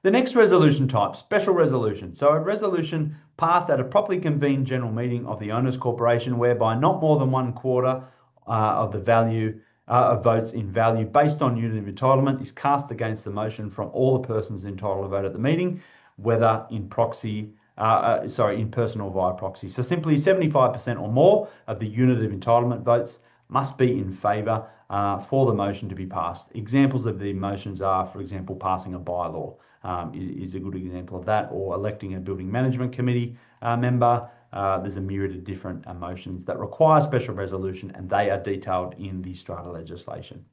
The next resolution type, special resolution. So a resolution passed at a properly convened general meeting of the Owners Corporation whereby not more than 1/4 of the value of votes in value based on unit of entitlement is cast against the motion from all the persons entitled to vote at the meeting, whether in proxy, in person or via proxy. So simply 75% or more of the unit of entitlement votes must be in favour for the motion to be passed. Examples of the motions are, for example, passing a bylaw is a good example of that, or electing a building management committee member. There's a myriad of different motions that require special resolution, and they are detailed in the strata legislation.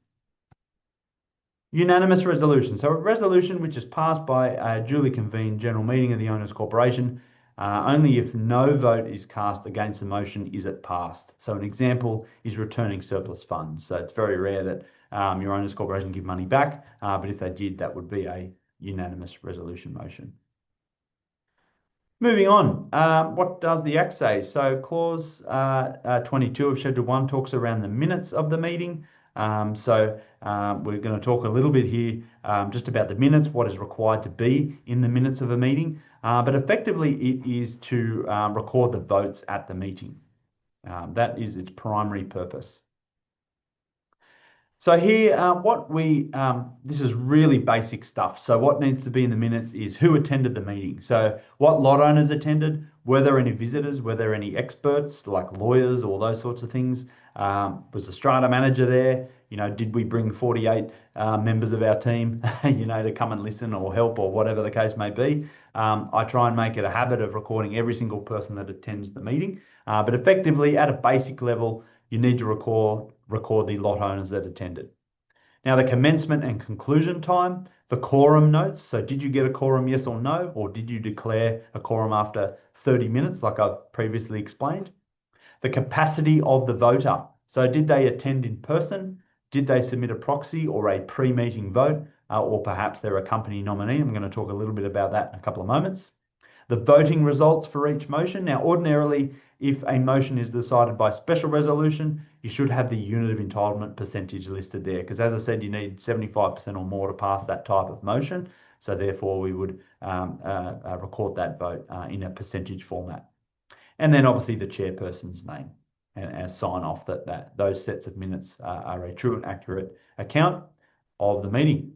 Unanimous resolution. So a resolution which is passed by a duly convened general meeting of the Owners Corporation. Only if no vote is cast against the motion is it passed. So an example is returning surplus funds. So it's very rare that your Owners Corporation give money back, but if they did, that would be a unanimous resolution motion. Moving on, what does the Act say? So, Clause 22 of Schedule 1 talks around the minutes of the meeting. We're going to talk a little bit here just about the minutes, what is required to be in the minutes of a meeting. But effectively, it is to record the votes at the meeting. That is its primary purpose. So here, this is really basic stuff. So what needs to be in the minutes is who attended the meeting. So what lot owners attended, were there any visitors, were there any experts like lawyers or those sorts of things? Was the strata manager there? Did we bring 48 members of our team, to come and listen or help or whatever the case may be? I try and make it a habit of recording every single person that attends the meeting. But effectively, at a basic level, you need to record the lot owners that attended. Now, the commencement and conclusion time, the quorum notes. So did you get a quorum, yes or no? Or did you declare a quorum after 30 minutes, like I've previously explained? The capacity of the voter. So did they attend in person? Did they submit a proxy or a pre-meeting vote? Or perhaps they're a company nominee. I'm going to talk a little bit about that in a couple of moments. The voting results for each motion. Now, ordinarily, if a motion is decided by special resolution, you should have the unit of entitlement percentage listed there, because as I said, you need 75% or more to pass that type of motion. So therefore, we would record that vote in a percentage format. And then obviously the chairperson's name and sign off that those sets of minutes are a true and accurate account of the meeting.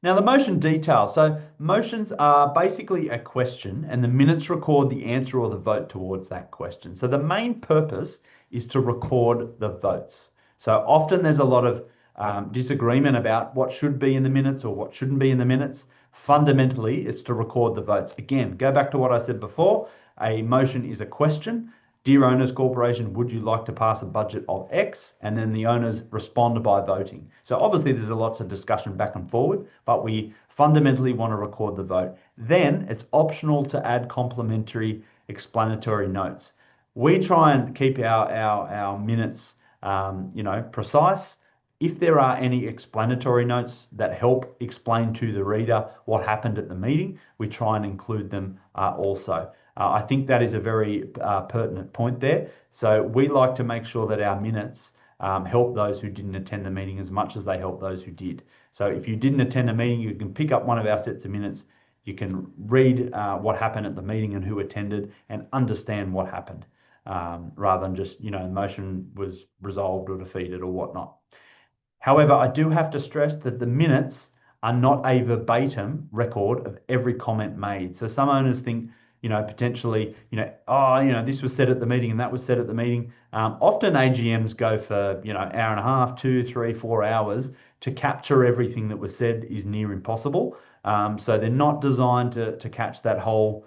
Now, the motion details. So motions are basically a question and the minutes record the answer or the vote towards that question. So the main purpose is to record the votes. So often there's a lot of disagreement about what should be in the minutes or what shouldn't be in the minutes. Fundamentally, it's to record the votes. Again, go back to what I said before. A motion is a question. Dear Owners Corporation, would you like to pass a budget of X? And then the owners respond by voting. So obviously there's a lots of discussion back and forward, but we fundamentally want to record the vote. Then it's optional to add complementary explanatory notes. We try and keep our minutes, precise. If there are any explanatory notes that help explain to the reader what happened at the meeting, we try and include them also. I think that is a very pertinent point there. So we like to make sure that our minutes help those who didn't attend the meeting as much as they help those who did. So if you didn't attend a meeting, you can pick up one of our sets of minutes. You can read what happened at the meeting and who attended and understand what happened, rather than just, motion was resolved or defeated or whatnot. However, I do have to stress that the minutes are not a verbatim record of every comment made. So some owners think, potentially, this was said at the meeting and that was said at the meeting. Often AGMs go for, hour and a half, 2, 3, 4 hours. To capture everything that was said is near impossible. So they're not designed to catch that whole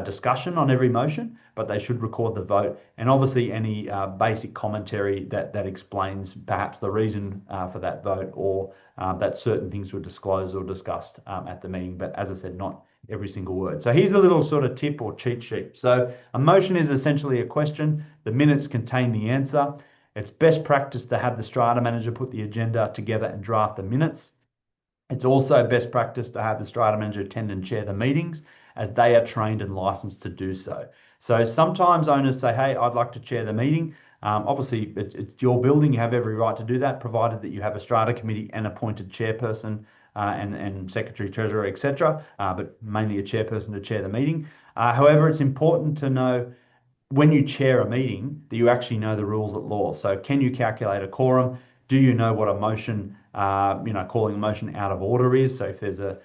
discussion on every motion, but they should record the vote and obviously any basic commentary that explains perhaps the reason for that vote or that certain things were disclosed or discussed at the meeting. But as I said, not every single word. So here's a little sort of tip or cheat sheet. So a motion is essentially a question. The minutes contain the answer. It's best practice to have the strata manager put the agenda together and draft the minutes. It's also best practice to have the strata manager attend and chair the meetings, as they are trained and licensed to do so. So sometimes owners say, hey, I'd like to chair the meeting. Obviously, it's your building. You have every right to do that, provided that you have a strata committee and appointed chairperson and secretary, treasurer, etc., but mainly a chairperson to chair the meeting. However, it's important to know when you chair a meeting that you actually know the rules at law. So can you calculate a quorum? Do you know what a motion, calling a motion out of order is? So if there's a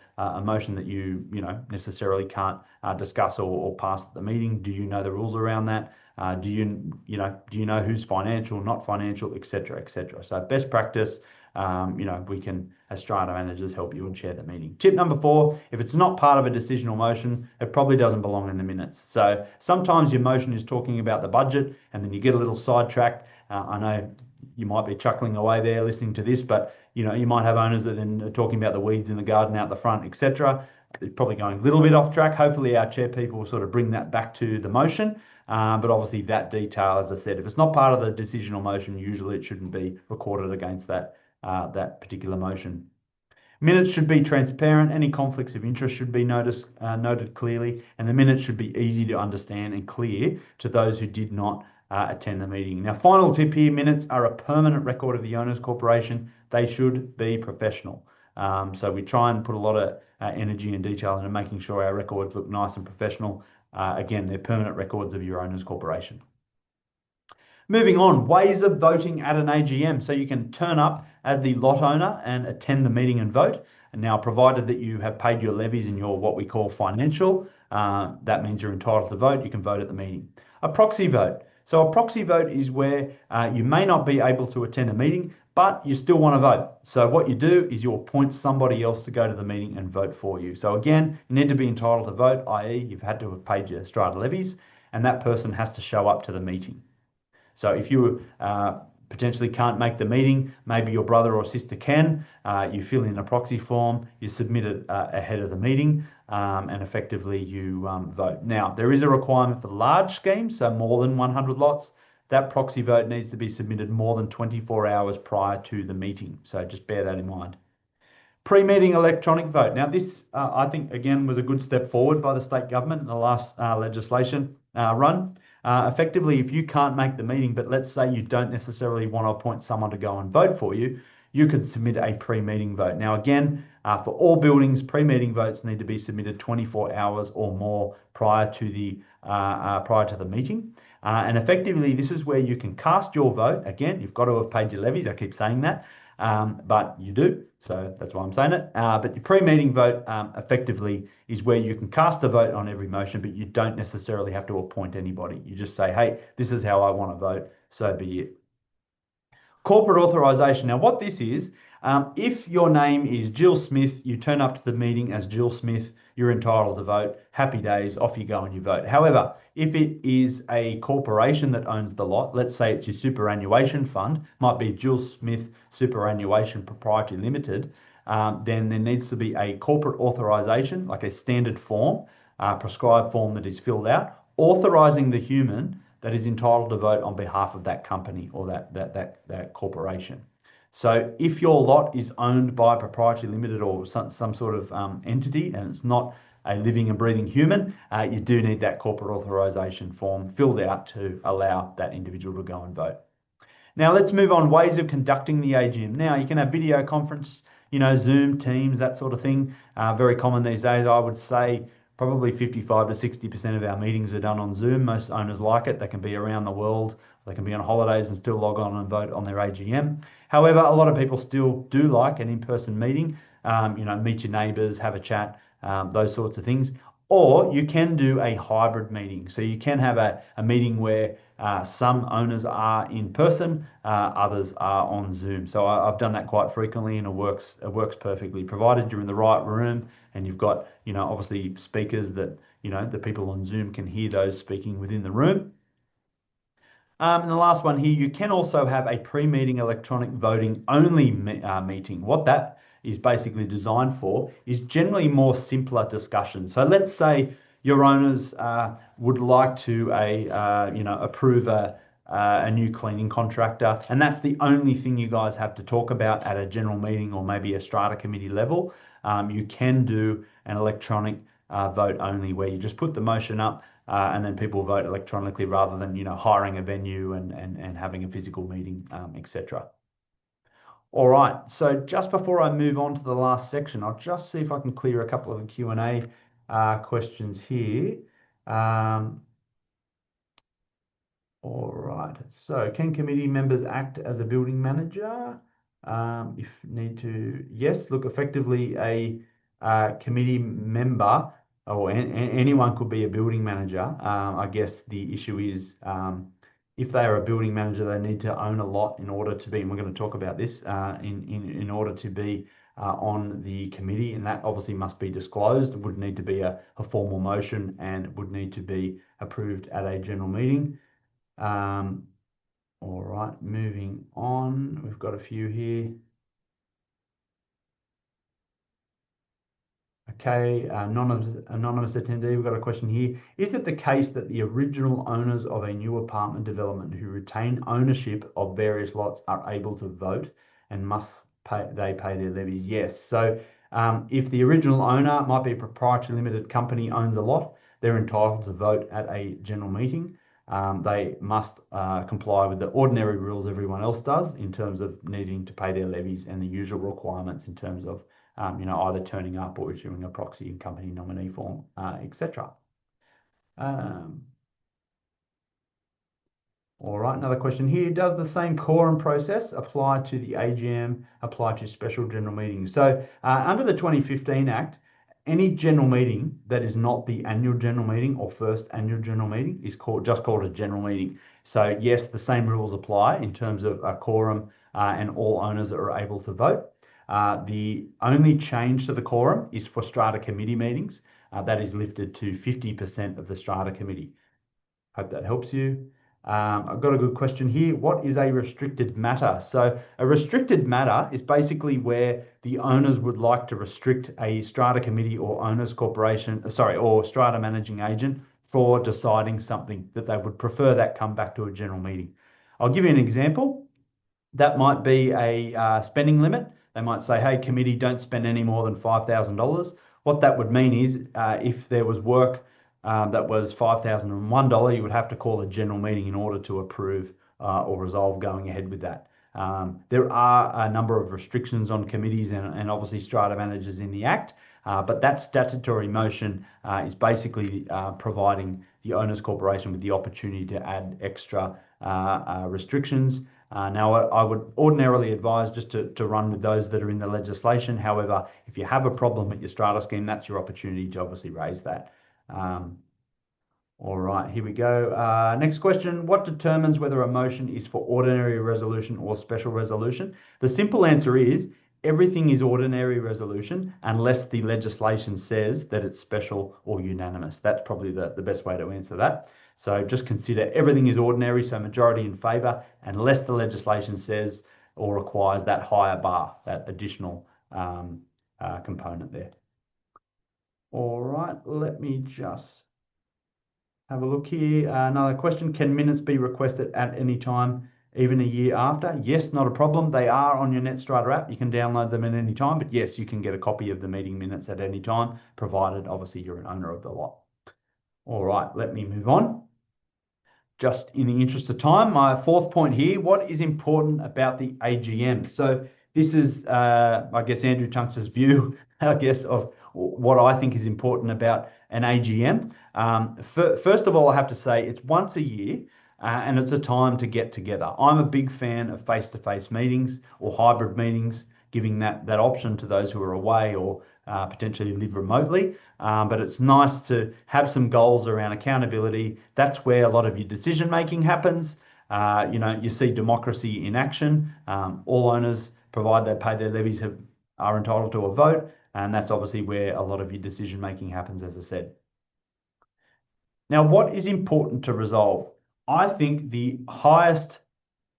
motion that you necessarily can't discuss or pass at the meeting, do you know the rules around that? Do you know who's financial, not financial, etc., etc. So best practice, we can, as strata managers, help you and chair the meeting. Tip number 4, if it's not part of a decisional motion, it probably doesn't belong in the minutes. So sometimes your motion is talking about the budget and then you get a little sidetracked. I know you might be chuckling away there listening to this, but you might have owners that then are talking about the weeds in the garden out the front, etc. It's probably going a little bit off track. Hopefully our chair people will sort of bring that back to the motion. But obviously that detail, as I said, if it's not part of the decisional motion, usually it shouldn't be recorded against that particular motion. Minutes should be transparent. Any conflicts of interest should be noted clearly, and the minutes should be easy to understand and clear to those who did not attend the meeting. Now, final tip here, minutes are a permanent record of the owners corporation. They should be professional. So we try and put a lot of energy and detail into making sure our records look nice and professional. Again, they're permanent records of your owners corporation. Moving on, ways of voting at an AGM. So you can turn up as the lot owner and attend the meeting and vote. And now, provided that you have paid your levies and your what we call financial, that means you're entitled to vote. You can vote at the meeting. A proxy vote. So a proxy vote is where you may not be able to attend a meeting, but you still want to vote. So what you do is you appoint somebody else to go to the meeting and vote for you. So again, you need to be entitled to vote, i.e. you've had to have paid your strata levies, and that person has to show up to the meeting. So if you potentially can't make the meeting, maybe your brother or sister can, you fill in a proxy form, you submit it ahead of the meeting, and effectively you vote. Now, there is a requirement for large schemes, so more than 100 lots. That proxy vote needs to be submitted more than 24 hours prior to the meeting. So just bear that in mind. Pre-meeting electronic vote. Now, this, I think, again, was a good step forward by the state government in the last legislation run. Effectively, if you can't make the meeting, but let's say you don't necessarily want to appoint someone to go and vote for you, you could submit a pre-meeting vote. Now, again, for all buildings, pre-meeting votes need to be submitted 24 hours or more prior to the meeting. And effectively, this is where you can cast your vote. Again, you've got to have paid your levies. I keep saying that. But you do, so that's why I'm saying it. But your pre-meeting vote effectively is where you can cast a vote on every motion, but you don't necessarily have to appoint anybody. You just say, hey, this is how I want to vote, so be it. Corporate authorisation. Now, what this is, if your name is Jill Smith, you turn up to the meeting as Jill Smith, you're entitled to vote. Happy days, off you go and you vote. However, if it is a corporation that owns the lot, let's say it's your superannuation fund, might be Jill Smith Superannuation Proprietary Limited, then there needs to be a corporate authorisation, like a standard form, prescribed form that is filled out, authorising the human that is entitled to vote on behalf of that company or that corporation. So if your lot is owned by a proprietary limited or some sort of entity and it's not a living and breathing human, you do need that corporate authorisation form filled out to allow that individual to go and vote. Now let's move on, ways of conducting the AGM. Now you can have video conference, Zoom, Teams, that sort of thing. Very common these days. I would say probably 55 to 60% of our meetings are done on Zoom. Most owners like it. They can be around the world. They can be on holidays and still log on and vote on their AGM. However, a lot of people still do like an in-person meeting. Meet your neighbours, have a chat, those sorts of things. Or you can do a hybrid meeting. So you can have a meeting where some owners are in person, others are on Zoom. So I've done that quite frequently, and it works perfectly, provided you're in the right room and you've got, obviously speakers that, the people on Zoom can hear those speaking within the room. And the last one here, you can also have a pre-meeting electronic voting only meeting. What that is basically designed for is generally more simpler discussions. So let's say your owners would like to approve a new cleaning contractor, and that's the only thing you guys have to talk about at a general meeting or maybe a strata committee level. You can do an electronic vote only where you just put the motion up and then people vote electronically rather than hiring a venue and having a physical meeting, etc. All right, so just before I move on to the last section, I'll just see if I can clear a couple of the Q&A questions here. All right, so can committee members act as a building manager? If need to, yes. Look, effectively a committee member or anyone could be a building manager. I guess the issue is if they are a building manager, they need to own a lot in order to be, and we're going to talk about this, in order to be on the committee, and that obviously must be disclosed. It would need to be a formal motion and would need to be approved at a general meeting. All right, moving on. We've got a few here. Okay, anonymous attendee, we've got a question here. Is it the case that the original owners of a new apartment development who retain ownership of various lots are able to vote and must they pay their levies? Yes. So if the original owner, might be a proprietary limited company, owns a lot, they're entitled to vote at a general meeting. They must comply with the ordinary rules everyone else does in terms of needing to pay their levies and the usual requirements in terms of either turning up or issuing a proxy and company nominee form, etc. Um, all right, another question here. Does the same quorum process apply to the AGM, apply to special general meetings? So under the 2015 Act, any general meeting that is not the annual general meeting or first annual general meeting is just called a general meeting. So yes, the same rules apply in terms of a quorum and all owners are able to vote. The only change to the quorum is for strata committee meetings. That is lifted to 50% of the strata committee. Hope that helps you. I've got a good question here. What is a restricted matter? So a restricted matter is basically where the owners would like to restrict a strata committee or owners corporation, or strata managing agent for deciding something that they would prefer that come back to a general meeting. I'll give you an example. That might be a spending limit. They might say, hey, committee, don't spend any more than $5,000. What that would mean is if there was work that was $5,001, you would have to call a general meeting in order to approve or resolve going ahead with that. There are a number of restrictions on committees and obviously strata managers in the Act, but that statutory motion is basically providing the owners corporation with the opportunity to add extra restrictions. Now, I would ordinarily advise just to run with those that are in the legislation. However, if you have a problem with your strata scheme, that's your opportunity to obviously raise that. All right, here we go. Next question. What determines whether a motion is for ordinary resolution or special resolution? The simple answer is everything is ordinary resolution unless the legislation says that it's special or unanimous. That's probably the best way to answer that. So just consider everything is ordinary, so majority in favour, unless the legislation says or requires that higher bar, that additional component there. All right, let me just have a look here. Another question. Can minutes be requested at any time, even a year after? Yes, not a problem. They are on your NetStrata app. You can download them at any time, but yes, you can get a copy of the meeting minutes at any time, provided obviously you're an owner of the lot. All right, let me move on. Just in the interest of time, my fourth point here, what is important about the AGM? So this is, I guess, Andrew Tunks's view, I guess, of what I think is important about an AGM. First of all, I have to say it's once a year and it's a time to get together. I'm a big fan of face-to-face meetings or hybrid meetings, giving that option to those who are away or potentially live remotely. But it's nice to have some goals around accountability. That's where a lot of your decision making happens. You see democracy in action. All owners, provide they pay their levies, are entitled to a vote. And that's obviously where a lot of your decision making happens, as I said. Now, what is important to resolve? I think the highest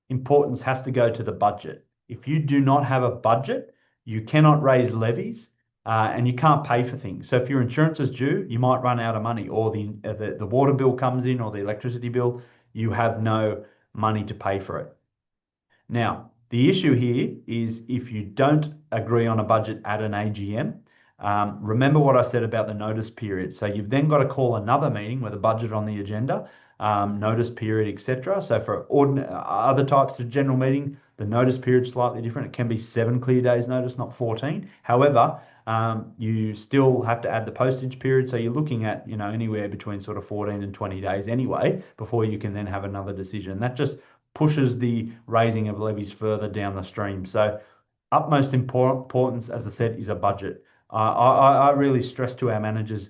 importance has to go to the budget. If you do not have a budget, you cannot raise levies and you can't pay for things. So if your insurance is due, you might run out of money, or the water bill comes in, or the electricity bill, you have no money to pay for it. Now, the issue here is if you don't agree on a budget at an AGM, remember what I said about the notice period. So you've then got to call another meeting with a budget on the agenda, notice period, etc. So for other types of general meeting, the notice period is slightly different. It can be 7 clear days notice, not 14. However, you still have to add the postage period. So you're looking at, anywhere between sort of 14 and 20 days anyway, before you can then have another decision. That just pushes the raising of levies further down the stream. So utmost importance, as I said, is a budget. I really stress to our managers,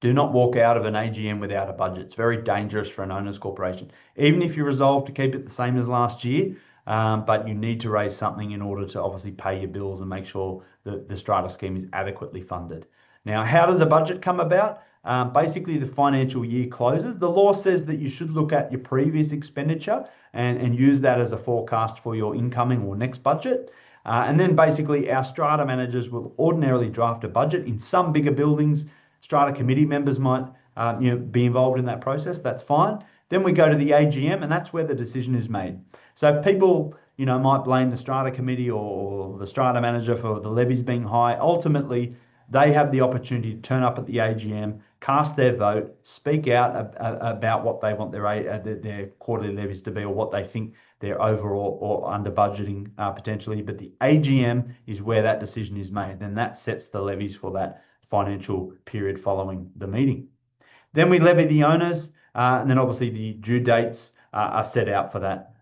do not walk out of an AGM without a budget. It's very dangerous for an owners corporation. Even if you resolve to keep it the same as last year, but you need to raise something in order to obviously pay your bills and make sure that the strata scheme is adequately funded. Now, how does a budget come about? Basically, the financial year closes. The law says that you should look at your previous expenditure and use that as a forecast for your incoming or next budget. And then basically our strata managers will ordinarily draft a budget. In some bigger buildings, strata committee members might be involved in that process. That's fine. Then we go to the AGM and that's where the decision is made. So people might blame the strata committee or the strata manager for the levies being high. Ultimately, they have the opportunity to turn up at the AGM, cast their vote, speak out about what they want their quarterly levies to be, or what they think they're over or under budgeting potentially. But the AGM is where that decision is made, and that sets the levies for that financial period following the meeting. Then we levy the owners, and then obviously the due dates are set out for that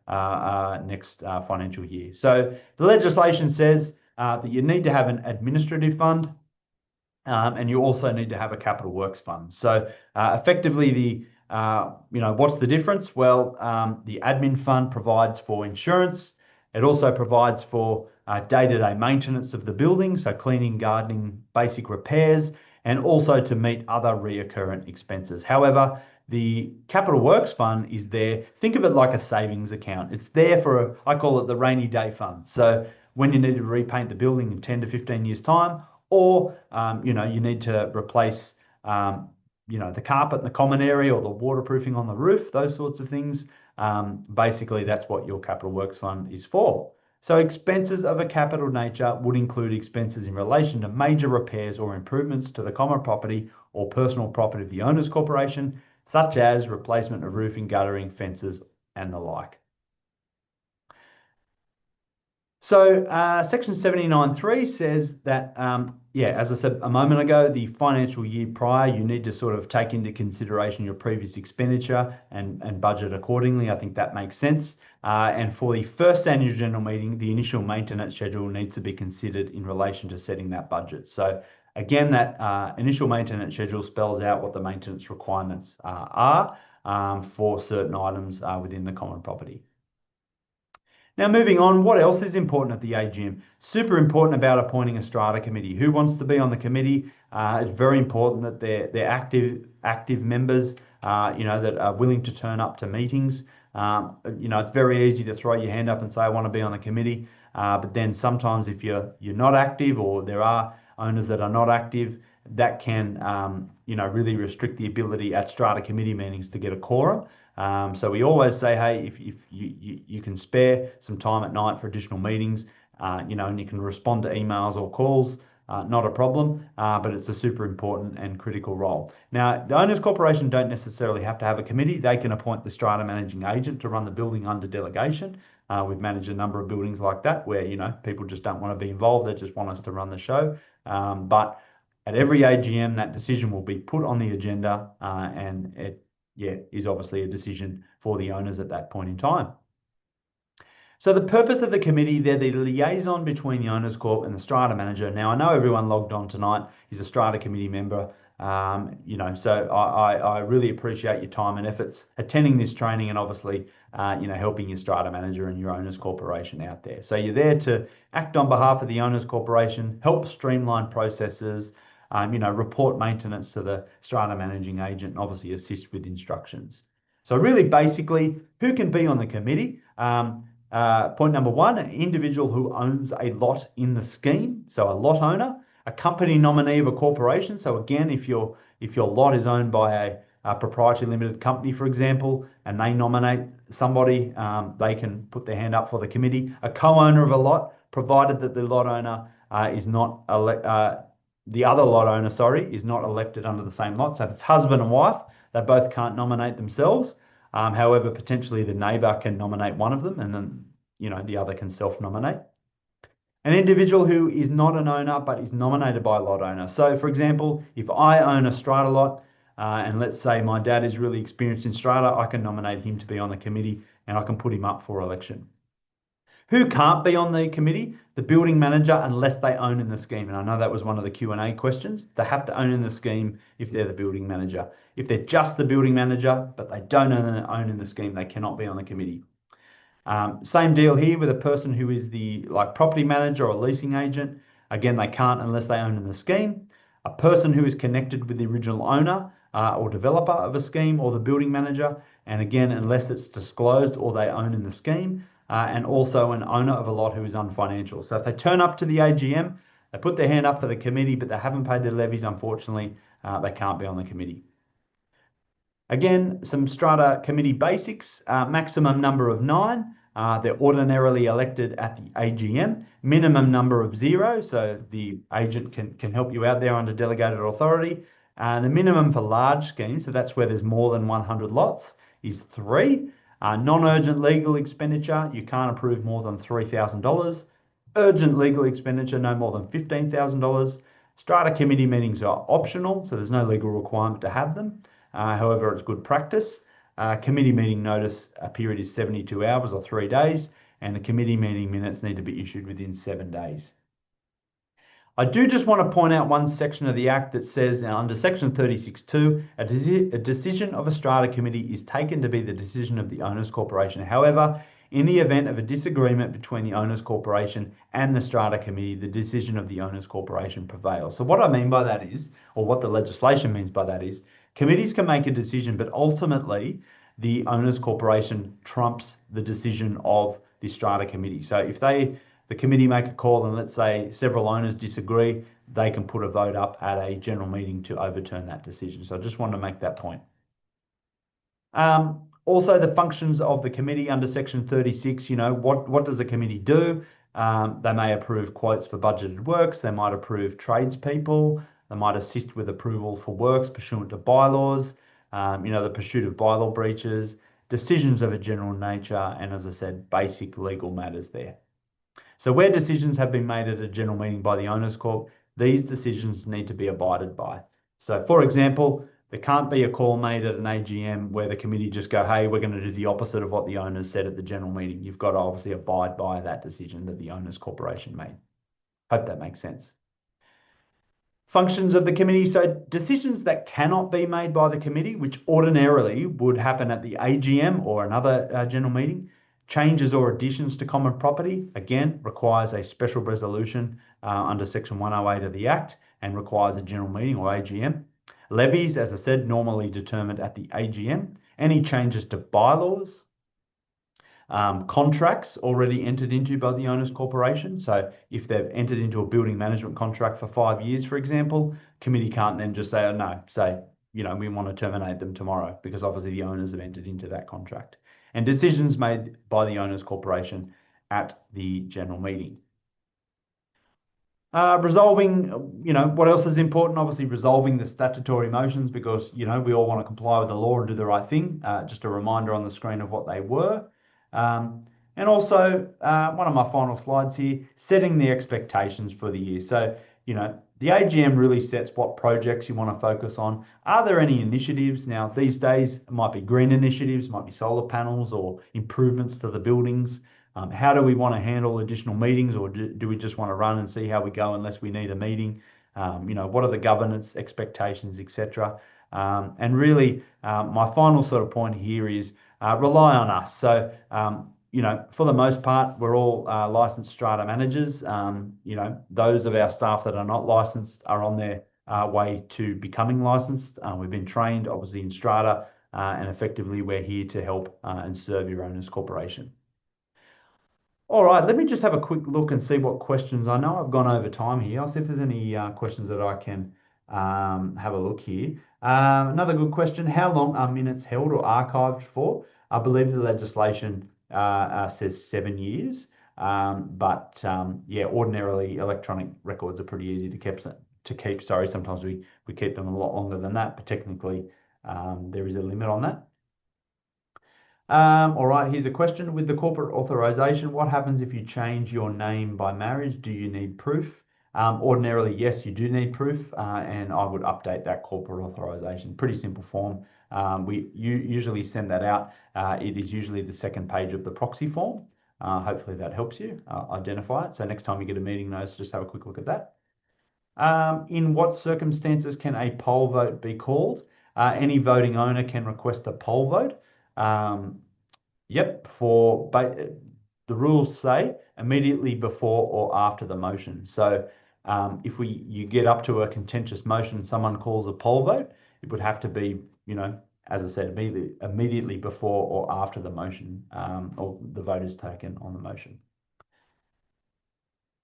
next financial year. So the legislation says that you need to have an administrative fund, and you also need to have a capital works fund. So effectively, what's the difference? Well, the admin fund provides for insurance. It also provides for day-to-day maintenance of the building, so cleaning, gardening, basic repairs, and also to meet other reoccurrent expenses. However, the capital works fund is there. Think of it like a savings account. It's there for I call it the rainy day fund. So when you need to repaint the building in 10 to 15 years time, or you need to replace the carpet in the common area or the waterproofing on the roof, those sorts of things. Basically, that's what your capital works fund is for. So expenses of a capital nature would include expenses in relation to major repairs or improvements to the common property or personal property of the owners corporation, such as replacement of roofing, guttering, fences, and the like. So section 79.3 says that, as I said a moment ago, the financial year prior, you need to sort of take into consideration your previous expenditure and budget accordingly. I think that makes sense. And for the first annual general meeting, the initial maintenance schedule needs to be considered in relation to setting that budget. So again, that initial maintenance schedule spells out what the maintenance requirements are for certain items within the common property. Now, moving on, what else is important at the AGM? Super important about appointing a strata committee. Who wants to be on the committee? It's very important that they're active members, that are willing to turn up to meetings. It's very easy to throw your hand up and say, I want to be on the committee. But then sometimes if you're not active, or there are owners that are not active, that can, really restrict the ability at strata committee meetings to get a quorum. So we always say, hey, if you can spare some time at night for additional meetings, and you can respond to emails or calls, not a problem, but it's a super important and critical role. Now, the Owners Corporation don't necessarily have to have a committee. They can appoint the strata managing agent to run the building under delegation. We've managed a number of buildings like that where, people just don't want to be involved. They just want us to run the show. But at every AGM, that decision will be put on the agenda, and it is obviously a decision for the owners at that point in time. So the purpose of the committee, they're the liaison between the Owners Corp and the strata manager. Now, I know everyone logged on tonight is a strata committee member, so I really appreciate your time and efforts attending this training, and obviously, helping your strata manager and your Owners Corporation out there. So you're there to act on behalf of the Owners Corporation, help streamline processes, report maintenance to the strata managing agent, and obviously assist with instructions. So really, basically, who can be on the committee? Point number one, an individual who owns a lot in the scheme, so a lot owner, a company nominee of a corporation. So again, if your lot is owned by a proprietary limited company, for example, and they nominate somebody, they can put their hand up for the committee. A co-owner of a lot, provided that the lot owner is not the other lot owner, is not elected under the same lot. So if it's husband and wife, they both can't nominate themselves. However, potentially the neighbour can nominate one of them, and then the other can self-nominate. An individual who is not an owner but is nominated by a lot owner. So, for example, if I own a strata lot, and let's say my dad is really experienced in strata, I can nominate him to be on the committee, and I can put him up for election. Who can't be on the committee? The building manager, unless they own in the scheme. And I know that was one of the Q&A questions. They have to own in the scheme if they're the building manager. If they're just the building manager, but they don't own in the scheme, they cannot be on the committee. Same deal here with a person who is the property manager or leasing agent. Again, they can't unless they own in the scheme. A person who is connected with the original owner or developer of a scheme, or the building manager. And again, unless it's disclosed or they own in the scheme. And also an owner of a lot who is unfinancial. So if they turn up to the AGM, they put their hand up for the committee, but they haven't paid their levies, unfortunately, they can't be on the committee. Again, some strata committee basics, maximum number of 9. They're ordinarily elected at the AGM, minimum number of 0, so the agent can help you out there under delegated authority. The minimum for large schemes, so that's where there's more than 100 lots, is 3. Non-urgent legal expenditure, you can't approve more than $3,000. Urgent legal expenditure, no more than $15,000. Strata committee meetings are optional, so there's no legal requirement to have them. However, it's good practice. Committee meeting notice period is 72 hours or 3 days, and the committee meeting minutes need to be issued within 7 days. I do just want to point out one section of the Act that says under Section 36(2), a decision of a strata committee is taken to be the decision of the owners corporation. However, in the event of a disagreement between the owners corporation and the strata committee, the decision of the owners corporation prevails. So what I mean by that is, or what the legislation means by that is, committees can make a decision, but ultimately the owners corporation trumps the decision of the strata committee. So if the committee make a call and let's say several owners disagree, they can put a vote up at a general meeting to overturn that decision. So I just wanted to make that point. Also, the functions of the committee under Section 36, what does the committee do? They may approve quotes for budgeted works. They might approve tradespeople. They might assist with approval for works pursuant to bylaws, the pursuit of bylaw breaches, decisions of a general nature, and as I said, basic legal matters there. So where decisions have been made at a general meeting by the Owners Corp, these decisions need to be abided by. So for example, there can't be a call made at an AGM where the committee just go, hey, we're going to do the opposite of what the owners said at the general meeting. You've got to obviously abide by that decision that the Owners Corporation made. Hope that makes sense. Functions of the committee. So decisions that cannot be made by the committee, which ordinarily would happen at the AGM or another general meeting. Changes or additions to common property, again, requires a special resolution under Section 108 of the Act and requires a general meeting or AGM. Levies, as I said, normally determined at the AGM. Any changes to bylaws, contracts already entered into by the owners corporation. So if they've entered into a building management contract for 5 years, for example, committee can't then just say, oh no, we want to terminate them tomorrow because obviously the owners have entered into that contract. And decisions made by the owners corporation at the general meeting. Resolving, what else is important? Obviously, resolving the statutory motions because, we all want to comply with the law and do the right thing. Just a reminder on the screen of what they were. And also, one of my final slides here, setting the expectations for the year. So, the AGM really sets what projects you want to focus on. Are there any initiatives? Now, these days, it might be green initiatives, might be solar panels or improvements to the buildings. How do we want to handle additional meetings, or do we just want to run and see how we go unless we need a meeting? What are the governance expectations, etc. And really, my final sort of point here is rely on us. So, for the most part, we're all licensed strata managers. Those of our staff that are not licensed are on their way to becoming licensed. We've been trained, obviously, in strata, and effectively, we're here to help and serve your owners corporation. All right, let me just have a quick look and see what questions. I know I've gone over time here. I'll see if there's any questions that I can have a look here. Another good question. How long are minutes held or archived for? I believe the legislation says 7 years, but ordinarily electronic records are pretty easy to keep. Sorry, sometimes we keep them a lot longer than that, but technically there is a limit on that. All right, here's a question. With the corporate authorization, what happens if you change your name by marriage? Do you need proof? Ordinarily, yes, you do need proof, and I would update that corporate authorization. Pretty simple form. We usually send that out. It is usually the second page of the proxy form. Hopefully that helps you identify it. So next time you get a meeting notice, just have a quick look at that. In what circumstances can a poll vote be called? Any voting owner can request a poll vote. The rules say immediately before or after the motion. So if you get up to a contentious motion, someone calls a poll vote, it would have to be, as I said, immediately before or after the motion or the vote is taken on the motion.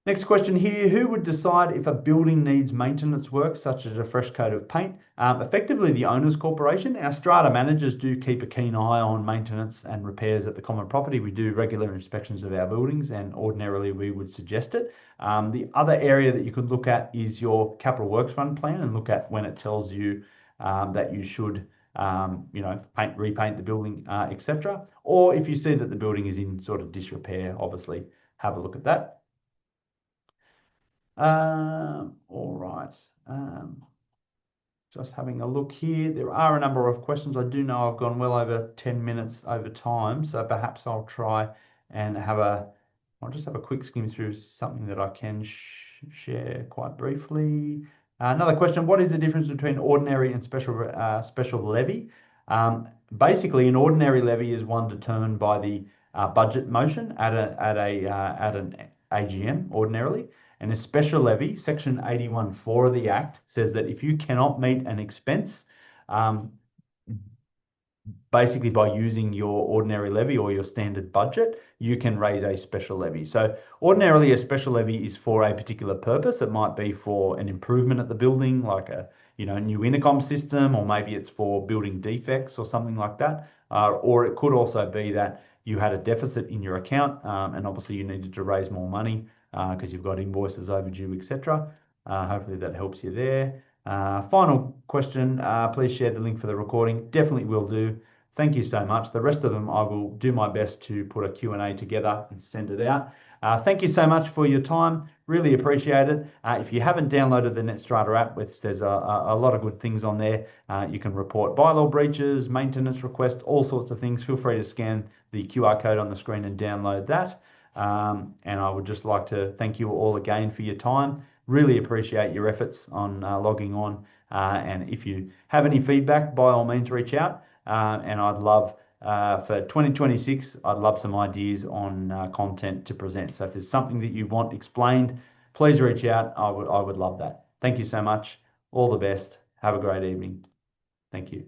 Next question here. Who would decide if a building needs maintenance work, such as a fresh coat of paint? Effectively, the owners corporation. Our strata managers do keep a keen eye on maintenance and repairs at the common property. We do regular inspections of our buildings, and ordinarily we would suggest it. The other area that you could look at is your capital works fund plan and look at when it tells you that you should repaint the building, etc. Or if you see that the building is in sort of disrepair, obviously have a look at that. All right. Um, just having a look here. There are a number of questions. I do know I've gone well over 10 minutes over time, so perhaps I'll try and I'll just have a quick skim through something that I can share quite briefly. Another question, what is the difference between ordinary and special levy? Basically, an ordinary levy is one determined by the budget motion at an AGM ordinarily. And a special levy, Section 81(4) of the Act, says that if you cannot meet an expense, um, basically by using your ordinary levy or your standard budget, you can raise a special levy. So ordinarily a special levy is for a particular purpose. It might be for an improvement at the building, like a new intercom system, or maybe it's for building defects or something like that. Or it could also be that you had a deficit in your account and obviously you needed to raise more money because you've got invoices overdue, etc. Hopefully that helps you there. Final question, please share the link for the recording. Definitely will do. Thank you so much. The rest of them, I will do my best to put a Q&A together and send it out. Thank you so much for your time. Really appreciate it. If you haven't downloaded the NetStrata app, there's a lot of good things on there. You can report bylaw breaches, maintenance requests, all sorts of things. Feel free to scan the QR code on the screen and download that. And I would just like to thank you all again for your time. Really appreciate your efforts on logging on. And if you have any feedback, by all means, reach out. And I'd love for 2026, I'd love some ideas on content to present. So if there's something that you want explained, please reach out. I would love that. Thank you so much. All the best. Have a great evening. Thank you.